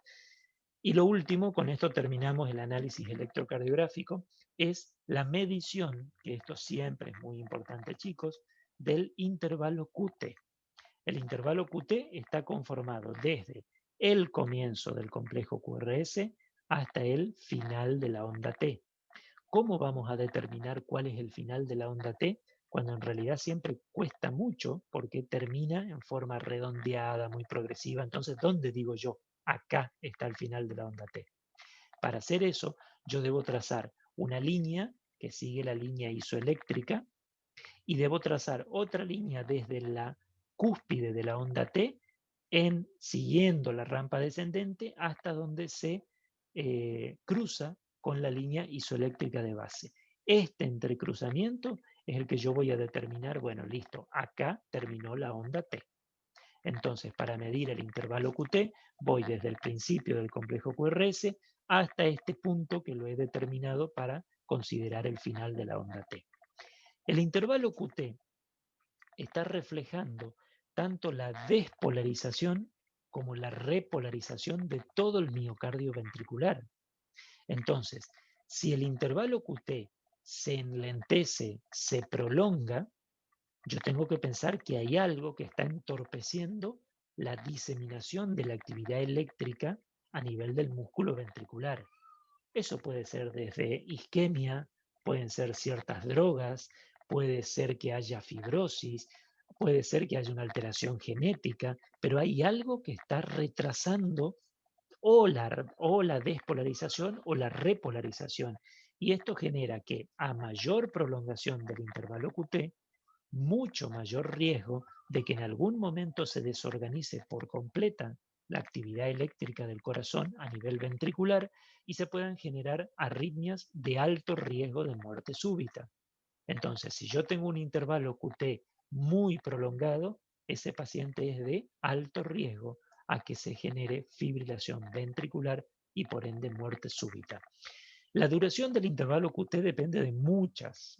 Y lo último, con esto terminamos el análisis electrocardiográfico, es la medición, que esto siempre es muy importante, chicos, del intervalo QT. El intervalo QT está conformado desde el comienzo del complejo QRS hasta el final de la onda T. ¿Cómo vamos a determinar cuál es el final de la onda T? Cuando en realidad siempre cuesta mucho porque termina en forma redondeada, muy progresiva. Entonces, ¿dónde digo yo? Acá está el final de la onda T. Para hacer eso, yo debo trazar una línea que sigue la línea isoeléctrica y debo trazar otra línea desde la cúspide de la onda T siguiendo la rampa descendente hasta donde se cruza con la línea isoeléctrica de base. Este entrecruzamiento es el que yo voy a determinar, bueno, listo, acá terminó la onda T. Entonces, para medir el intervalo QT, voy desde el principio del complejo QRS hasta este punto que lo he determinado para considerar el final de la onda T. El intervalo QT está reflejando tanto la despolarización como la repolarización de todo el miocardio ventricular. Entonces, si el intervalo QT se enlentece, se prolonga, yo tengo que pensar que hay algo que está entorpeciendo la diseminación de la actividad eléctrica a nivel del músculo ventricular. Eso puede ser desde isquemia, pueden ser ciertas drogas, puede ser que haya fibrosis, puede ser que haya una alteración genética, pero hay algo que está retrasando o la despolarización o la repolarización. Y esto genera que a mayor prolongación del intervalo QT, mucho mayor riesgo de que en algún momento se desorganice por completa la actividad eléctrica del corazón a nivel ventricular y se puedan generar arritmias de alto riesgo de muerte súbita. Entonces, si yo tengo un intervalo QT muy prolongado, ese paciente es de alto riesgo a que se genere fibrilación ventricular y por ende muerte súbita. La duración del intervalo QT depende de muchas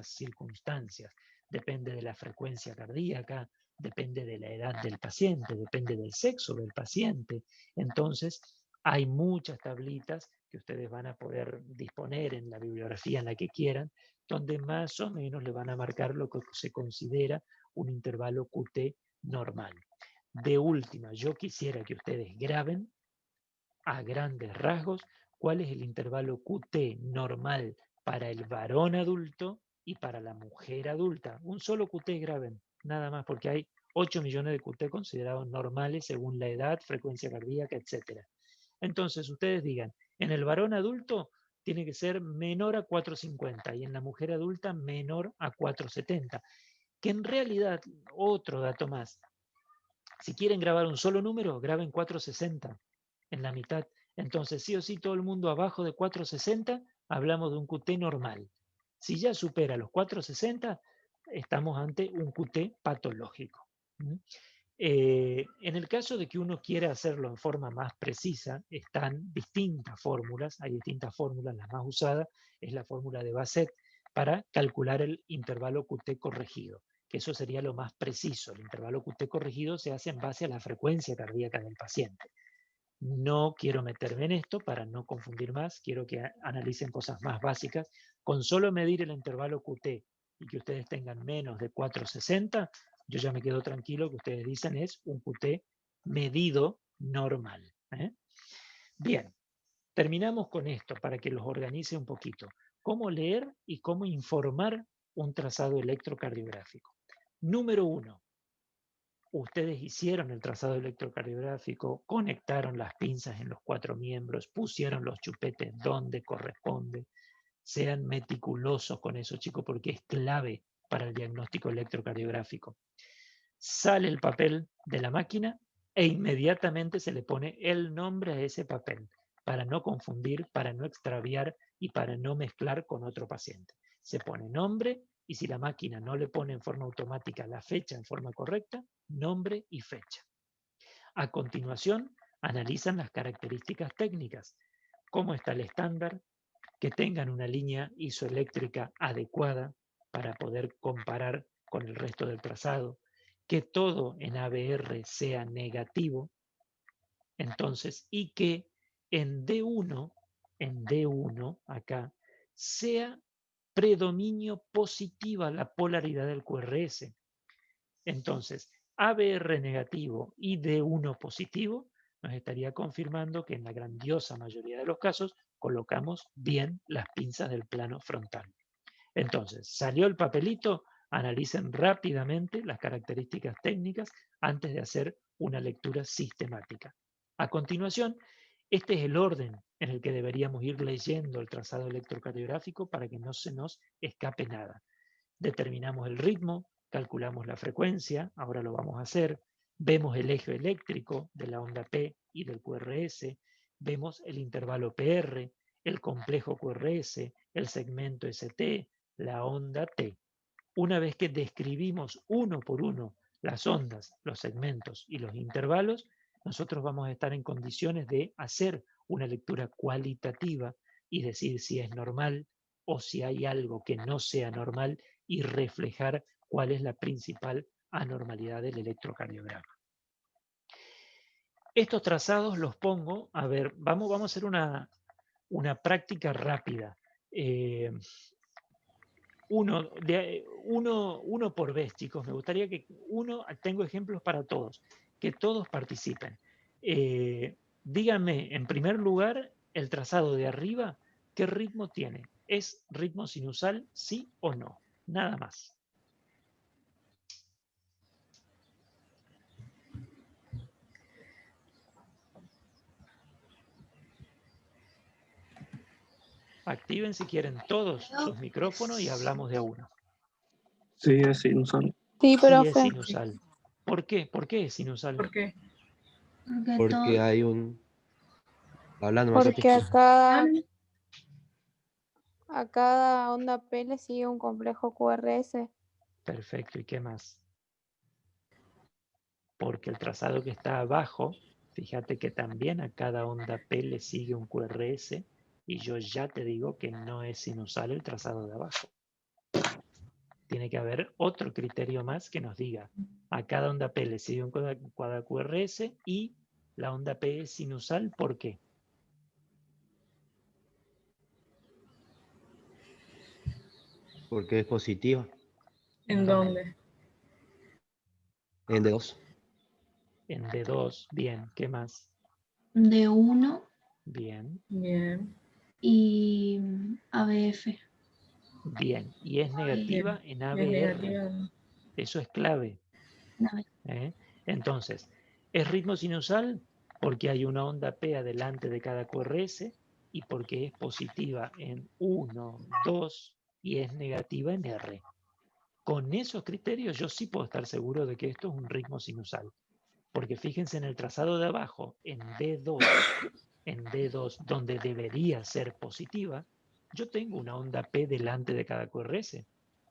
circunstancias. Depende de la frecuencia cardíaca, depende de la edad del paciente, depende del sexo del paciente. Entonces, hay muchas tablitas que ustedes van a poder disponer en la bibliografía en la que quieran, donde más o menos le van a marcar lo que se considera un intervalo QT normal. De última, yo quisiera que ustedes graben a grandes rasgos cuál es el intervalo QT normal para el varón adulto y para la mujer adulta. Un solo QT graben, nada más, porque hay 8 millones de QT considerados normales según la edad, frecuencia cardíaca, etc. Entonces, ustedes digan, en el varón adulto tiene que ser menor a 450 y en la mujer adulta menor a 470. Que en realidad, otro dato más, si quieren grabar un solo número, graben 460 en la mitad. Entonces, sí o sí, todo el mundo abajo de 460, hablamos de un QT normal. Si ya supera los 460, estamos ante un QT patológico. En el caso de que uno quiera hacerlo en forma más precisa, están distintas fórmulas, hay distintas fórmulas, la más usada es la fórmula de Bassett para calcular el intervalo QT corregido, que eso sería lo más preciso. El intervalo QT corregido se hace en base a la frecuencia cardíaca del paciente. No quiero meterme en esto para no confundir más, quiero que analicen cosas más básicas. Con solo medir el intervalo QT y que ustedes tengan menos de 460, yo ya me quedo tranquilo que ustedes dicen es un QT medido normal. Bien, terminamos con esto para que los organice un poquito. Cómo leer y cómo informar un trazado electrocardiográfico. Número 1. Ustedes hicieron el trazado electrocardiográfico, conectaron las pinzas en los 4 miembros, pusieron los chupetes donde corresponde. Sean meticulosos con eso, chicos, porque es clave para el diagnóstico electrocardiográfico. Sale el papel de la máquina e inmediatamente se le pone el nombre a ese papel para no confundir, para no extraviar y para no mezclar con otro paciente. Se pone nombre y si la máquina no le pone en forma automática la fecha en forma correcta, nombre y fecha. A continuación, analizan las características técnicas, cómo está el estándar, que tengan una línea isoeléctrica adecuada para poder comparar con el resto del trazado, que todo en ABR sea negativo, entonces, y que en D1 acá, sea predominio positiva la polaridad del QRS. Entonces, ABR negativo y D1 positivo nos estaría confirmando que en la grandiosa mayoría de los casos colocamos bien las pinzas del plano frontal. Entonces, salió el papelito, analicen rápidamente las características técnicas antes de hacer una lectura sistemática. A continuación, este es el orden en el que deberíamos ir leyendo el trazado electrocardiográfico para que no se nos escape nada. Determinamos el ritmo, calculamos la frecuencia, ahora lo vamos a hacer, vemos el eje eléctrico de la onda P y del QRS, vemos el intervalo PR, el complejo QRS, el segmento ST, la onda T. Una vez que describimos uno por uno las ondas, los segmentos y los intervalos, nosotros vamos a estar en condiciones de hacer una lectura cualitativa y decir si es normal o si hay algo que no sea normal y reflejar cuál es la principal anormalidad del electrocardiograma. Estos trazados los pongo, a ver, vamos a hacer una práctica rápida. Uno por vez, chicos. Me gustaría que tengo ejemplos para todos, que todos participen. Díganme, en primer lugar, el trazado de arriba, ¿qué ritmo tiene? ¿Es ritmo sinusal, sí o no? Nada más. Activen si quieren todos sus micrófonos y hablamos de a uno. Sí, es sinusal. Sí, Sí, profe. es sinusal. ¿Por qué? ¿Por qué es sinusal? ¿Por qué? Porque hay un... Hablando más Porque alto. a cada onda P le sigue un complejo QRS. Perfecto, ¿y qué más? Porque el trazado que está abajo, fíjate que también a cada onda P le sigue un QRS y yo ya te digo que no es sinusal el trazado de abajo. Tiene que haber otro criterio más que nos diga a cada onda P le sigue un QRS y la onda P es sinusal, ¿por qué? Porque es positiva. ¿En dónde? En D2. En D2, bien, ¿qué más? D1 Bien, Bien. y ABF. bien. Y es negativa en Es ABR. negativa. Eso es clave. ¿eh? Entonces, es ritmo sinusal porque hay una onda P adelante de cada QRS y porque es positiva en 1, 2 y es negativa en R. Con esos criterios yo sí puedo estar seguro de que esto es un ritmo sinusal. Porque fíjense en el trazado de abajo, en D2, donde debería ser positiva, yo tengo una onda P delante de cada QRS,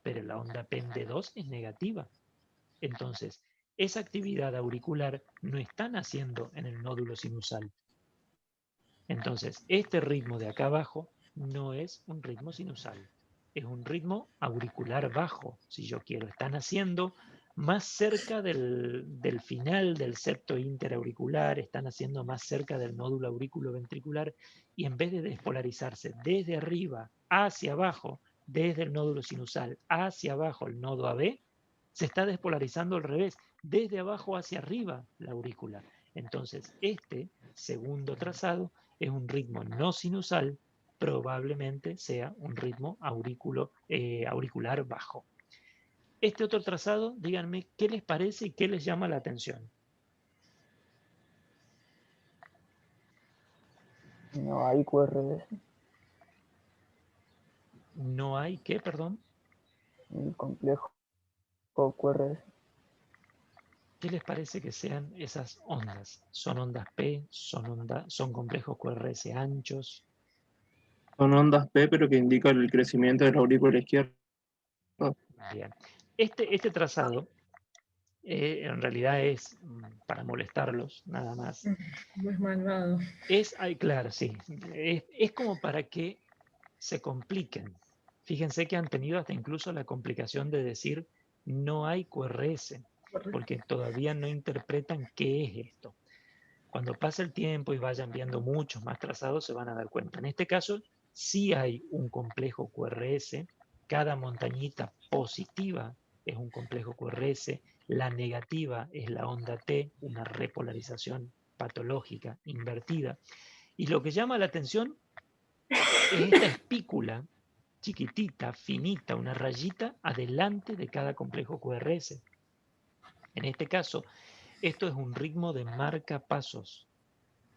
pero la onda P en D2 es negativa. Entonces, esa actividad auricular no están haciendo en el nódulo sinusal. Entonces, este ritmo de acá abajo no es un ritmo sinusal. Es un ritmo auricular bajo, si yo quiero. Están haciendo más cerca del final del septo interauricular, están haciendo más cerca del nódulo auriculoventricular, y en vez de despolarizarse desde arriba hacia abajo, desde el nódulo sinusal hacia abajo, el nodo AB, se está despolarizando al revés, desde abajo hacia arriba la aurícula. Entonces, este segundo trazado es un ritmo no sinusal, probablemente sea un ritmo auricular bajo. Este otro trazado, díganme qué les parece y qué les llama la atención. No hay QRS. No hay, ¿qué, perdón? Un complejo QRS. ¿Qué les parece que sean esas ondas? ¿Son ondas P? ¿Son complejos QRS anchos? Son ondas P, pero que indican el crecimiento de la aurícula izquierda. Bien. Este trazado en realidad es para molestarlos, nada más. Muy malvado. Claro, sí. Es como para que se compliquen. Fíjense que han tenido hasta incluso la complicación de decir no hay QRS, porque todavía no interpretan qué es esto. Cuando pase el tiempo y vayan viendo muchos más trazados, se van a dar cuenta. En este caso, sí hay un complejo QRS. Cada montañita positiva es un complejo QRS. La negativa es la onda T, una repolarización patológica invertida. Y lo que llama la atención es esta espícula chiquitita, finita, una rayita adelante de cada complejo QRS. En este caso, esto es un ritmo de marcapasos.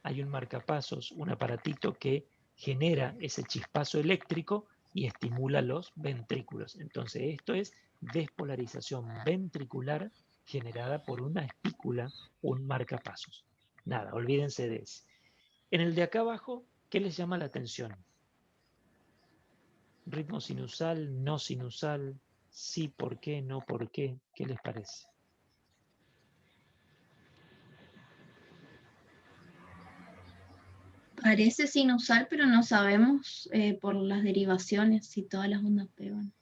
Hay un marcapasos, un aparatito que genera ese chispazo eléctrico y estimula los ventrículos. Entonces, esto es despolarización ventricular generada por una espícula, un marcapasos. Nada, olvídense de ese. En el de acá abajo, ¿qué les llama la atención? Ritmo sinusal, no sinusal, sí, ¿por qué? No, ¿por qué? ¿Qué les parece? Parece sinusal, pero no sabemos por las derivaciones si todas las ondas pegan.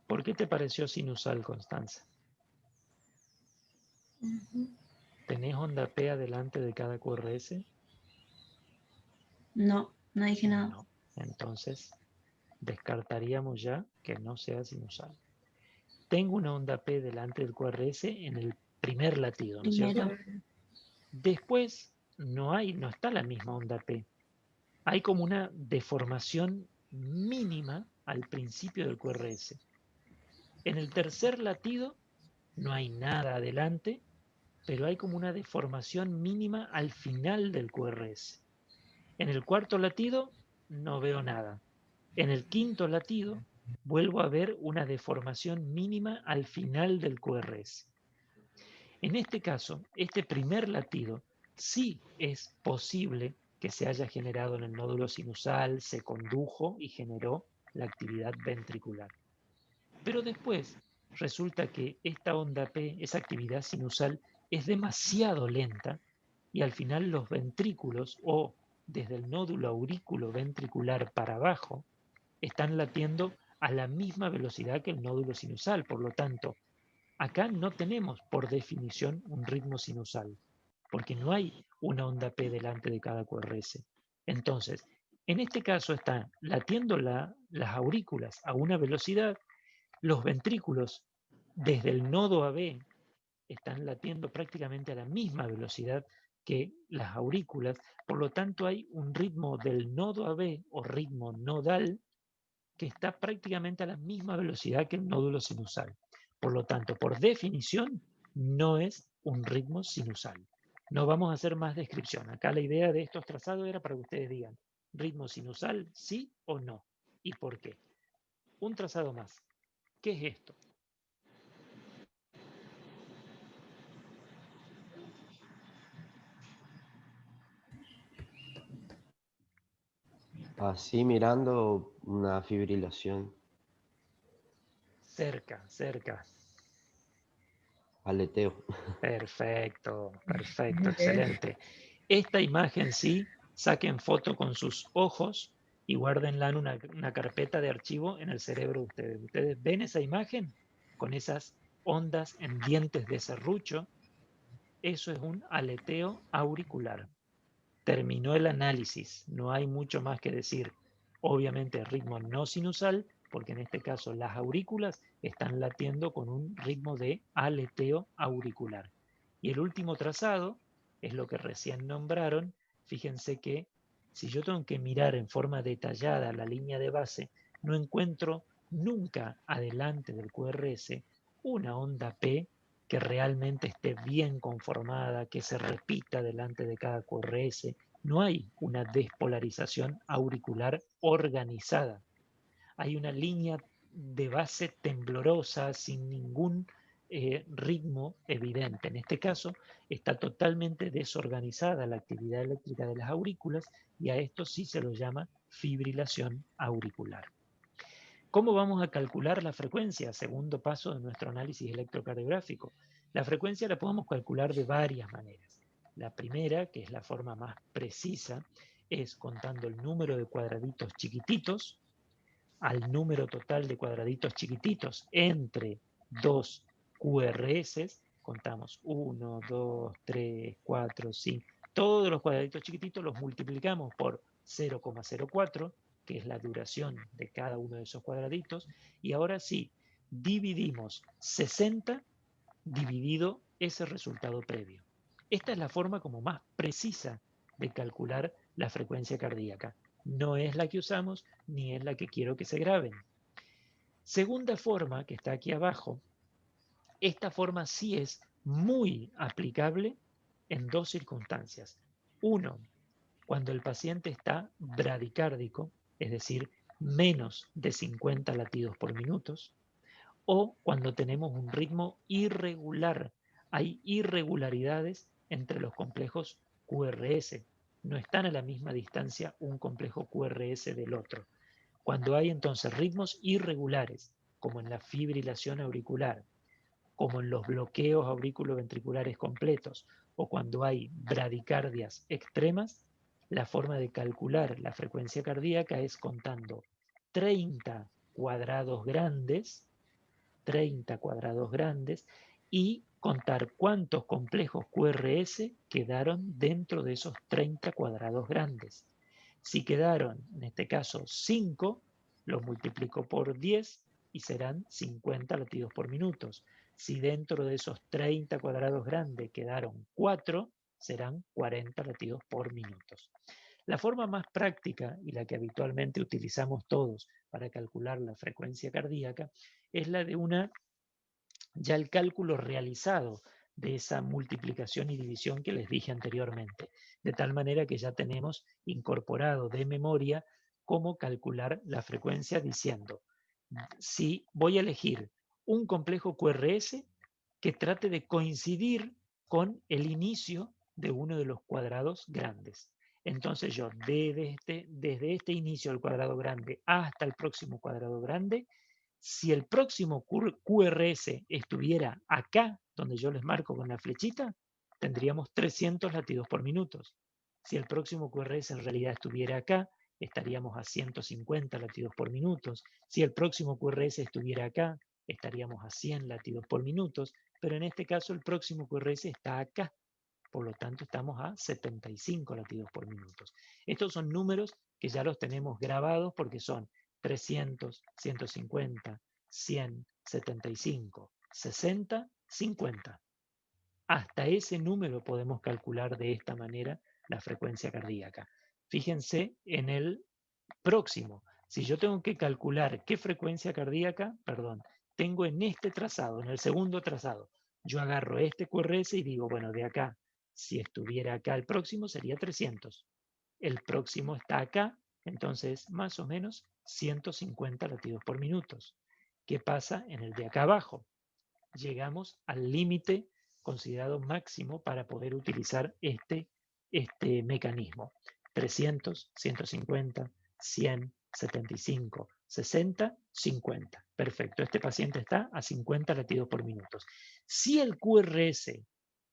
¿Por qué te pareció sinusal, Constanza? ¿Tenés onda P adelante de cada QRS? No, no dije nada. No. Entonces, descartaríamos ya que no sea sinusal. Tengo una onda P delante del QRS en el primer latido, ¿no es cierto? Después no está la misma onda P. Hay como una deformación mínima al principio del QRS. En el tercer latido no hay nada adelante, pero hay como una deformación mínima al final del QRS. En el cuarto latido no veo nada. En el quinto latido vuelvo a ver una deformación mínima al final del QRS. En este caso, este primer latido sí es posible que se haya generado en el nódulo sinusal, se condujo y generó la actividad ventricular. Pero después resulta que esta onda P, esa actividad sinusal, es demasiado lenta y al final los ventrículos o desde el nódulo aurículo ventricular para abajo están latiendo a la misma velocidad que el nódulo sinusal. Por lo tanto, acá no tenemos por definición un ritmo sinusal, porque no hay una onda P delante de cada QRS. Entonces, en este caso están latiendo las aurículas a una velocidad, los ventrículos desde el nodo AB están latiendo prácticamente a la misma velocidad que las aurículas, por lo tanto hay un ritmo del nodo AB o ritmo nodal que está prácticamente a la misma velocidad que el nódulo sinusal. Por lo tanto, por definición, no es un ritmo sinusal. No vamos a hacer más descripción. Acá la idea de estos trazados era para que ustedes digan, ritmo sinusal, sí o no, y por qué. Un trazado más. ¿Qué es esto? Así mirando una fibrilación, Cerca, cerca. aleteo. Perfecto, perfecto, excelente. Esta imagen sí, saquen foto con sus ojos y guárdenla en una carpeta de archivo en el cerebro de ustedes. ¿Ustedes ven esa imagen con esas ondas en dientes de serrucho, eso es un aleteo auricular. Terminó el análisis, no hay mucho más que decir. Obviamente ritmo no sinusal, porque en este caso las aurículas están latiendo con un ritmo de aleteo auricular. Y el último trazado es lo que recién nombraron. Fíjense que si yo tengo que mirar en forma detallada la línea de base, no encuentro nunca adelante del QRS una onda P que realmente esté bien conformada, que se repita delante de cada QRS. No hay una despolarización auricular organizada. Hay una línea de base temblorosa sin ningún ritmo evidente. En este caso está totalmente desorganizada la actividad eléctrica de las aurículas y a esto sí se lo llama fibrilación auricular. ¿Cómo vamos a calcular la frecuencia? Segundo paso de nuestro análisis electrocardiográfico. La frecuencia la podemos calcular de varias maneras. La primera, que es la forma más precisa, es contando el número de cuadraditos chiquititos al número total de cuadraditos chiquititos entre dos QRS. Contamos 1, 2, 3, 4, 5. Todos los cuadraditos chiquititos los multiplicamos por 0,04, que es la duración de cada uno de esos cuadraditos. Y ahora sí, dividimos 60 dividido ese resultado previo. Esta es la forma como más precisa de calcular la frecuencia cardíaca. No es la que usamos ni es la que quiero que se graben. Segunda forma, que está aquí abajo, esta forma sí es muy aplicable en dos circunstancias. Uno, cuando el paciente está bradicárdico, es decir, menos de 50 latidos por minuto, o cuando tenemos un ritmo irregular. Hay irregularidades entre los complejos QRS. No están a la misma distancia un complejo QRS del otro. Cuando hay entonces ritmos irregulares, como en la fibrilación auricular, como en los bloqueos auriculoventriculares completos, o cuando hay bradicardias extremas, la forma de calcular la frecuencia cardíaca es contando 30 cuadrados grandes, 30 cuadrados grandes, y contar cuántos complejos QRS quedaron dentro de esos 30 cuadrados grandes. Si quedaron, en este caso, 5, los multiplico por 10 y serán 50 latidos por minuto. Si dentro de esos 30 cuadrados grandes quedaron 4, serán 40 latidos por minuto. La forma más práctica y la que habitualmente utilizamos todos para calcular la frecuencia cardíaca es la de ya el cálculo realizado de esa multiplicación y división que les dije anteriormente, de tal manera que ya tenemos incorporado de memoria cómo calcular la frecuencia diciendo, si voy a elegir un complejo QRS que trate de coincidir con el inicio de uno de los cuadrados grandes. Entonces yo desde este inicio del cuadrado grande hasta el próximo cuadrado grande, si el próximo QRS estuviera acá, donde yo les marco con la flechita, tendríamos 300 latidos por minuto. Si el próximo QRS en realidad estuviera acá, estaríamos a 150 latidos por minuto. Si el próximo QRS estuviera acá, estaríamos a 100 latidos por minuto, pero en este caso el próximo QRS está acá, por lo tanto estamos a 75 latidos por minuto. Estos son números que ya los tenemos grabados porque son 300, 150, 100, 75, 60, 50. Hasta ese número podemos calcular de esta manera la frecuencia cardíaca. Fíjense en el próximo. Si yo tengo que calcular qué frecuencia cardíaca, tengo en este trazado, en el segundo trazado, yo agarro este QRS y digo, bueno, de acá, si estuviera acá el próximo sería 300. El próximo está acá, entonces más o menos 150 latidos por minuto. ¿Qué pasa en el de acá abajo? Llegamos al límite considerado máximo para poder utilizar este mecanismo. 300, 150, 100, 75, 60, 50. Perfecto, este paciente está a 50 latidos por minuto. Si el QRS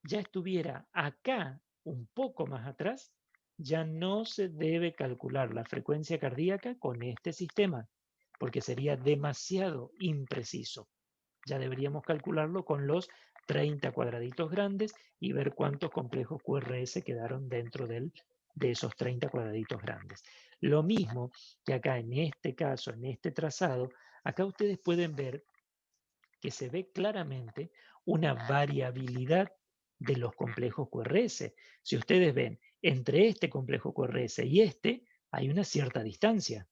ya estuviera acá, un poco más atrás, ya no se debe calcular la frecuencia cardíaca con este sistema, porque sería demasiado impreciso. Ya deberíamos calcularlo con los 30 cuadraditos grandes y ver cuántos complejos QRS quedaron dentro de esos 30 cuadraditos grandes. Lo mismo que acá en este caso, en este trazado, acá ustedes pueden ver que se ve claramente una variabilidad de los complejos QRS. Si ustedes ven, entre este complejo QRS y este hay una cierta distancia,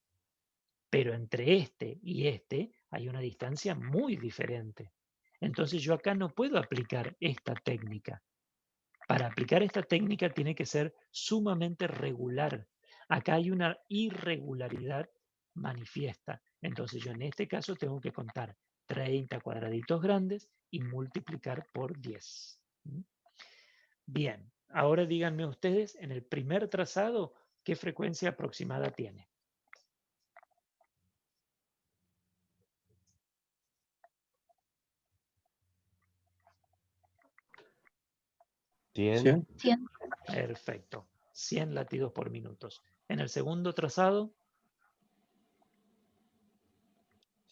pero entre este y este hay una distancia muy diferente. Entonces yo acá no puedo aplicar esta técnica. Para aplicar esta técnica tiene que ser sumamente regular. Acá hay una irregularidad manifiesta. Entonces yo en este caso tengo que contar 30 cuadraditos grandes y multiplicar por 10. Bien, ahora díganme ustedes en el primer trazado qué frecuencia aproximada tiene. ¿100? 100. Perfecto, 100 latidos por minuto. En el segundo trazado,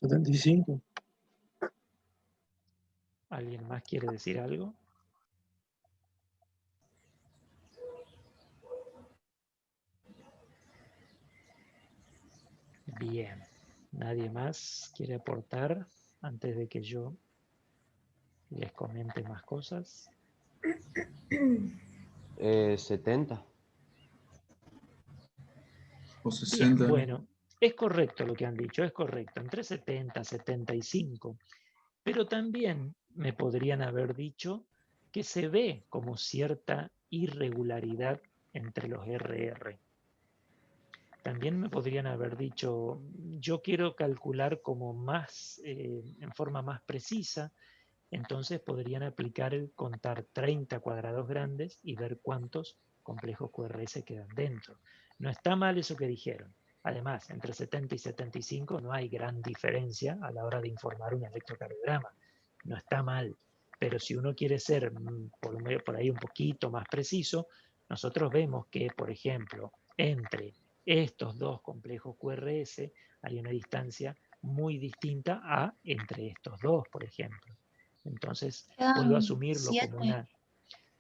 75. ¿alguien más quiere decir algo? Bien, ¿nadie más quiere aportar antes de que yo les comente más cosas? 70. O Bien, 60. bueno, es correcto lo que han dicho, es correcto, entre 70 y 75, pero también me podrían haber dicho que se ve como cierta irregularidad entre los RR. También me podrían haber dicho, yo quiero calcular como más, en forma más precisa, entonces podrían aplicar el contar 30 cuadrados grandes y ver cuántos complejos QRS quedan dentro. No está mal eso que dijeron. Además, entre 70 y 75 no hay gran diferencia a la hora de informar un electrocardiograma. No está mal. Pero si uno quiere ser por ahí un poquito más preciso, nosotros vemos que, por ejemplo, entre estos dos complejos QRS hay una distancia muy distinta a entre estos dos, por ejemplo. Entonces, puedo Quedan asumirlo 7.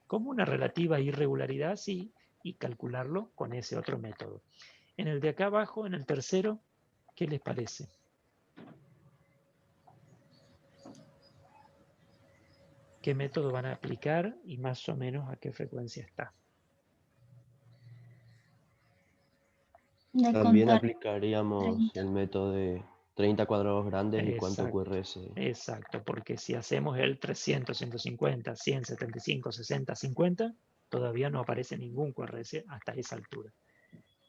como una relativa irregularidad, sí, y calcularlo con ese otro método. En el de acá abajo, en el tercero, ¿qué les parece? ¿Qué método van a aplicar y más o menos a qué frecuencia está? De También contar aplicaríamos 30. el método de 30 cuadrados grandes y cuánto Exacto, QRS. exacto, porque si hacemos el 300, 150, 100, 75, 60, 50, todavía no aparece ningún QRS hasta esa altura.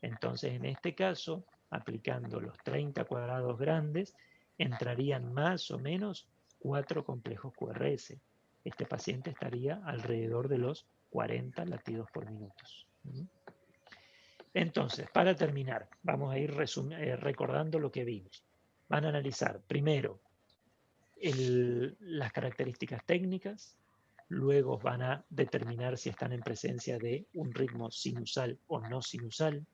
Entonces, en este caso, aplicando los 30 cuadrados grandes, entrarían más o menos 4 complejos QRS. Este paciente estaría alrededor de los 40 latidos por minuto. Entonces, para terminar, vamos a ir recordando lo que vimos. Van a analizar primero las características técnicas, luego van a determinar si están en presencia de un ritmo sinusal o no sinusal.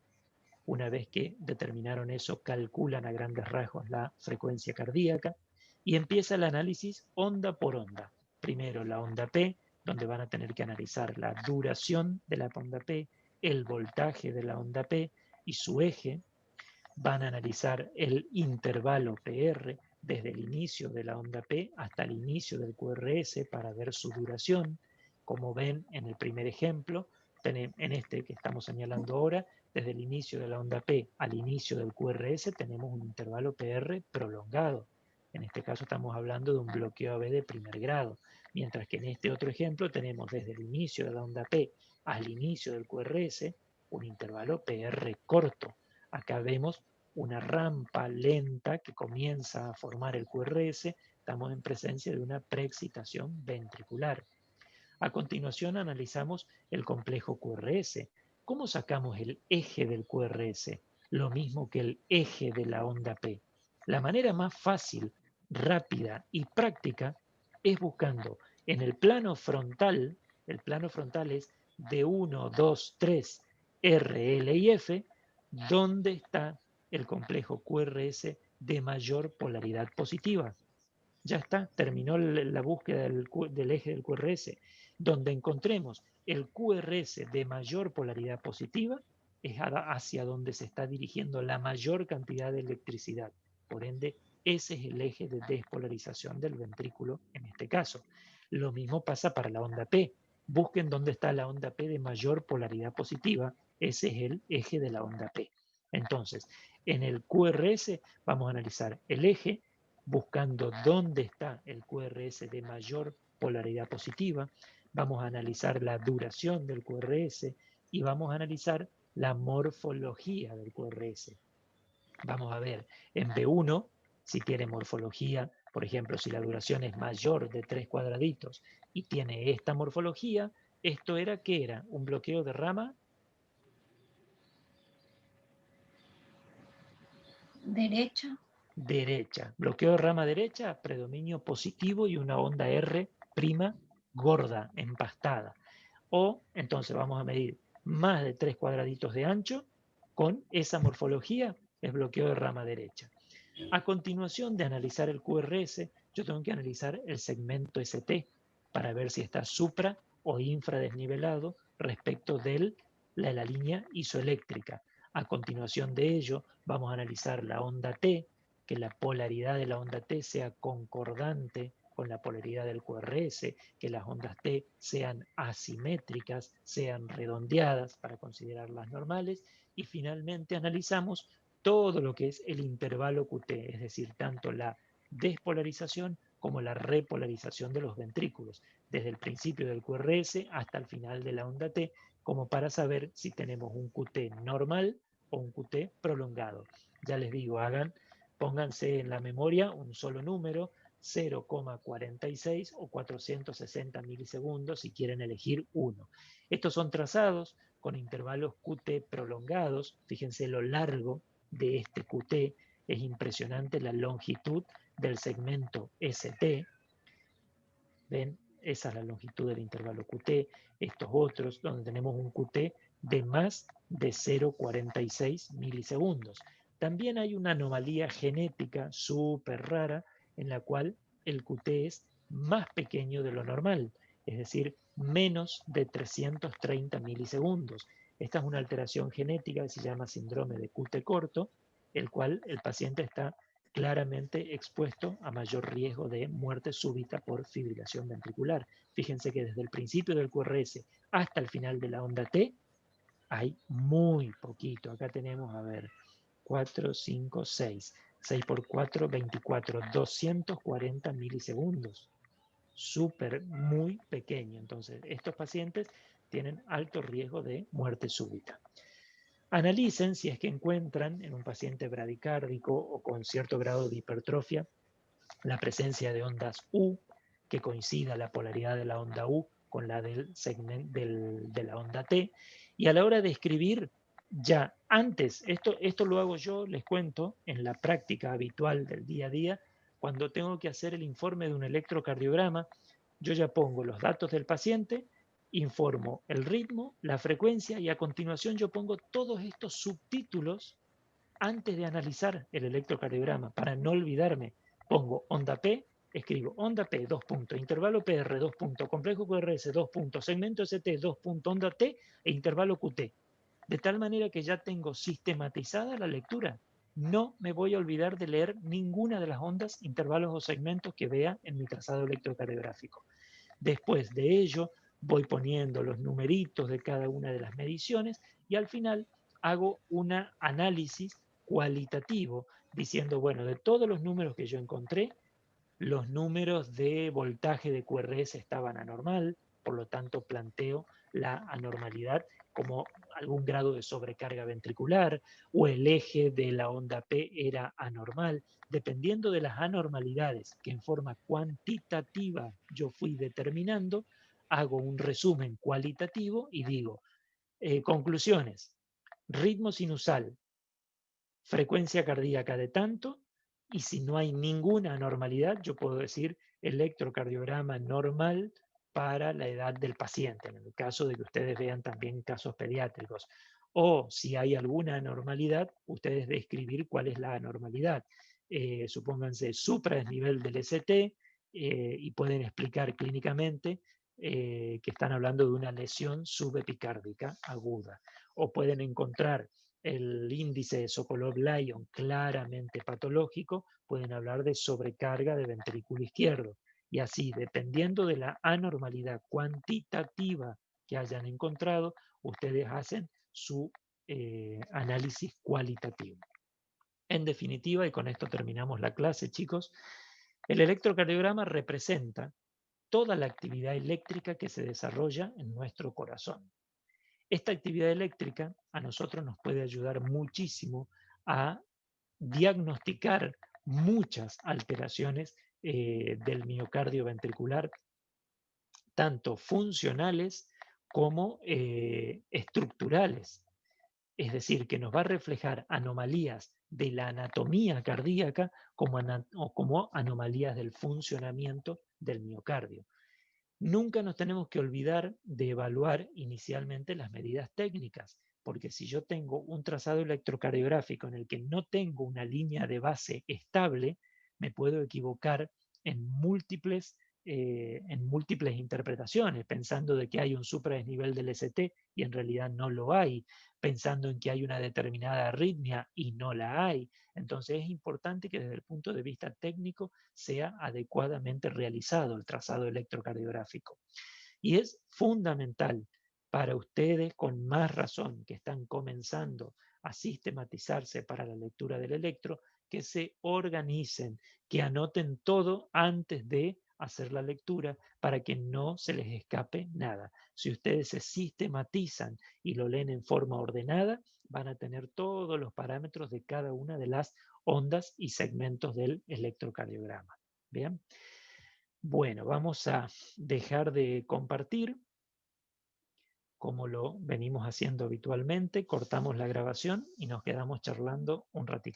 Una vez que determinaron eso, calculan a grandes rasgos la frecuencia cardíaca y empieza el análisis onda por onda. Primero la onda P, donde van a tener que analizar la duración de la onda P, el voltaje de la onda P y su eje. Van a analizar el intervalo PR desde el inicio de la onda P hasta el inicio del QRS para ver su duración. Como ven en el primer ejemplo, en este que estamos señalando ahora, desde el inicio de la onda P al inicio del QRS tenemos un intervalo PR prolongado. En este caso estamos hablando de un bloqueo AB de primer grado, mientras que en este otro ejemplo tenemos desde el inicio de la onda P al inicio del QRS un intervalo PR corto. Acá vemos una rampa lenta que comienza a formar el QRS, estamos en presencia de una preexcitación ventricular. A continuación analizamos el complejo QRS. ¿Cómo sacamos el eje del QRS? Lo mismo que el eje de la onda P. La manera más fácil, rápida y práctica es buscando en el plano frontal es de 1, 2, 3, R, L y F, ¿dónde está el complejo QRS de mayor polaridad positiva? Ya está, terminó la búsqueda del eje del QRS. Donde encontremos el QRS de mayor polaridad positiva, es hacia donde se está dirigiendo la mayor cantidad de electricidad. Por ende, ese es el eje de despolarización del ventrículo en este caso. Lo mismo pasa para la onda P. Busquen dónde está la onda P de mayor polaridad positiva. Ese es el eje de la onda P. Entonces, en el QRS vamos a analizar el eje, buscando dónde está el QRS de mayor polaridad positiva. Vamos a analizar la duración del QRS y vamos a analizar la morfología del QRS. Vamos a ver en B1 si tiene morfología, por ejemplo, si la duración es mayor de 3 cuadraditos y tiene esta morfología, esto era, ¿qué era? Un bloqueo de rama Derecha. derecha. Bloqueo de rama derecha, predominio positivo y una onda R' gorda, empastada. O entonces vamos a medir más de 3 cuadraditos de ancho con esa morfología, es bloqueo de rama derecha. A continuación de analizar el QRS, yo tengo que analizar el segmento ST para ver si está supra o infradesnivelado respecto de la línea isoeléctrica. A continuación de ello, vamos a analizar la onda T, que la polaridad de la onda T sea concordante con la polaridad del QRS, que las ondas T sean asimétricas, sean redondeadas para considerarlas normales, y finalmente analizamos todo lo que es el intervalo QT, es decir, tanto la despolarización como la repolarización de los ventrículos, desde el principio del QRS hasta el final de la onda T, como para saber si tenemos un QT normal o un QT prolongado. Ya les digo, pónganse en la memoria un solo número, 0,46 o 460 milisegundos si quieren elegir uno. Estos son trazados con intervalos QT prolongados. Fíjense lo largo de este QT, es impresionante la longitud del segmento ST. ¿Ven? Esa es la longitud del intervalo QT. Estos otros, donde tenemos un QT de más de 0,46 milisegundos. También hay una anomalía genética súper rara en la cual el QT es más pequeño de lo normal, es decir, menos de 330 milisegundos. Esta es una alteración genética que se llama síndrome de QT corto, el cual el paciente está claramente expuesto a mayor riesgo de muerte súbita por fibrilación ventricular. Fíjense que desde el principio del QRS hasta el final de la onda T hay muy poquito. Acá tenemos, a ver, 4, 5, 6. 6 por 4, 24. 240 milisegundos. Súper, muy pequeño. Entonces, estos pacientes tienen alto riesgo de muerte súbita. Analicen si es que encuentran en un paciente bradicárdico o con cierto grado de hipertrofia la presencia de ondas U, que coincida la polaridad de la onda U con la del segmento de la onda T. Y a la hora de escribir, ya antes, esto lo hago yo, les cuento, en la práctica habitual del día a día, cuando tengo que hacer el informe de un electrocardiograma, yo ya pongo los datos del paciente, informo el ritmo, la frecuencia y a continuación yo pongo todos estos subtítulos antes de analizar el electrocardiograma para no olvidarme. Pongo onda P, escribo onda P, 2 puntos, intervalo PR, 2 puntos, complejo QRS, 2 puntos, segmento ST, 2 puntos, onda T e intervalo QT. De tal manera que ya tengo sistematizada la lectura. No me voy a olvidar de leer ninguna de las ondas, intervalos o segmentos que vea en mi trazado electrocardiográfico. Después de ello, voy poniendo los numeritos de cada una de las mediciones y al final hago un análisis cualitativo diciendo, bueno, de todos los números que yo encontré, los números de voltaje de QRS estaban anormal, por lo tanto planteo la anormalidad como algún grado de sobrecarga ventricular o el eje de la onda P era anormal. Dependiendo de las anormalidades que en forma cuantitativa yo fui determinando, hago un resumen cualitativo y digo, conclusiones, ritmo sinusal, frecuencia cardíaca de tanto, y si no hay ninguna anormalidad, yo puedo decir electrocardiograma normal para la edad del paciente, en el caso de que ustedes vean también casos pediátricos. O si hay alguna anormalidad, ustedes describir cuál es la anormalidad. supónganse, supradesnivel del ST, y pueden explicar clínicamente que están hablando de una lesión subepicárdica aguda. O pueden encontrar el índice de Sokolov-Lyon claramente patológico, pueden hablar de sobrecarga de ventrículo izquierdo. Y así, dependiendo de la anormalidad cuantitativa que hayan encontrado, ustedes hacen su análisis cualitativo. En definitiva, y con esto terminamos la clase, chicos, el electrocardiograma representa toda la actividad eléctrica que se desarrolla en nuestro corazón. Esta actividad eléctrica a nosotros nos puede ayudar muchísimo a diagnosticar muchas alteraciones del miocardio ventricular, tanto funcionales como estructurales. Es decir, que nos va a reflejar anomalías de la anatomía cardíaca como anomalías del funcionamiento del miocardio. Nunca nos tenemos que olvidar de evaluar inicialmente las medidas técnicas, porque si yo tengo un trazado electrocardiográfico en el que no tengo una línea de base estable, me puedo equivocar en múltiples interpretaciones, pensando de que hay un supradesnivel del ST y en realidad no lo hay, pensando en que hay una determinada arritmia y no la hay. Entonces es importante que desde el punto de vista técnico sea adecuadamente realizado el trazado electrocardiográfico. Y es fundamental para ustedes, con más razón, que están comenzando a sistematizarse para la lectura del electro, que se organicen, que anoten todo antes de hacer la lectura para que no se les escape nada. Si ustedes se sistematizan y lo leen en forma ordenada, van a tener todos los parámetros de cada una de las ondas y segmentos del electrocardiograma. ¿Bien? Bueno, vamos a dejar de compartir como lo venimos haciendo habitualmente. Cortamos la grabación y nos quedamos charlando un ratito.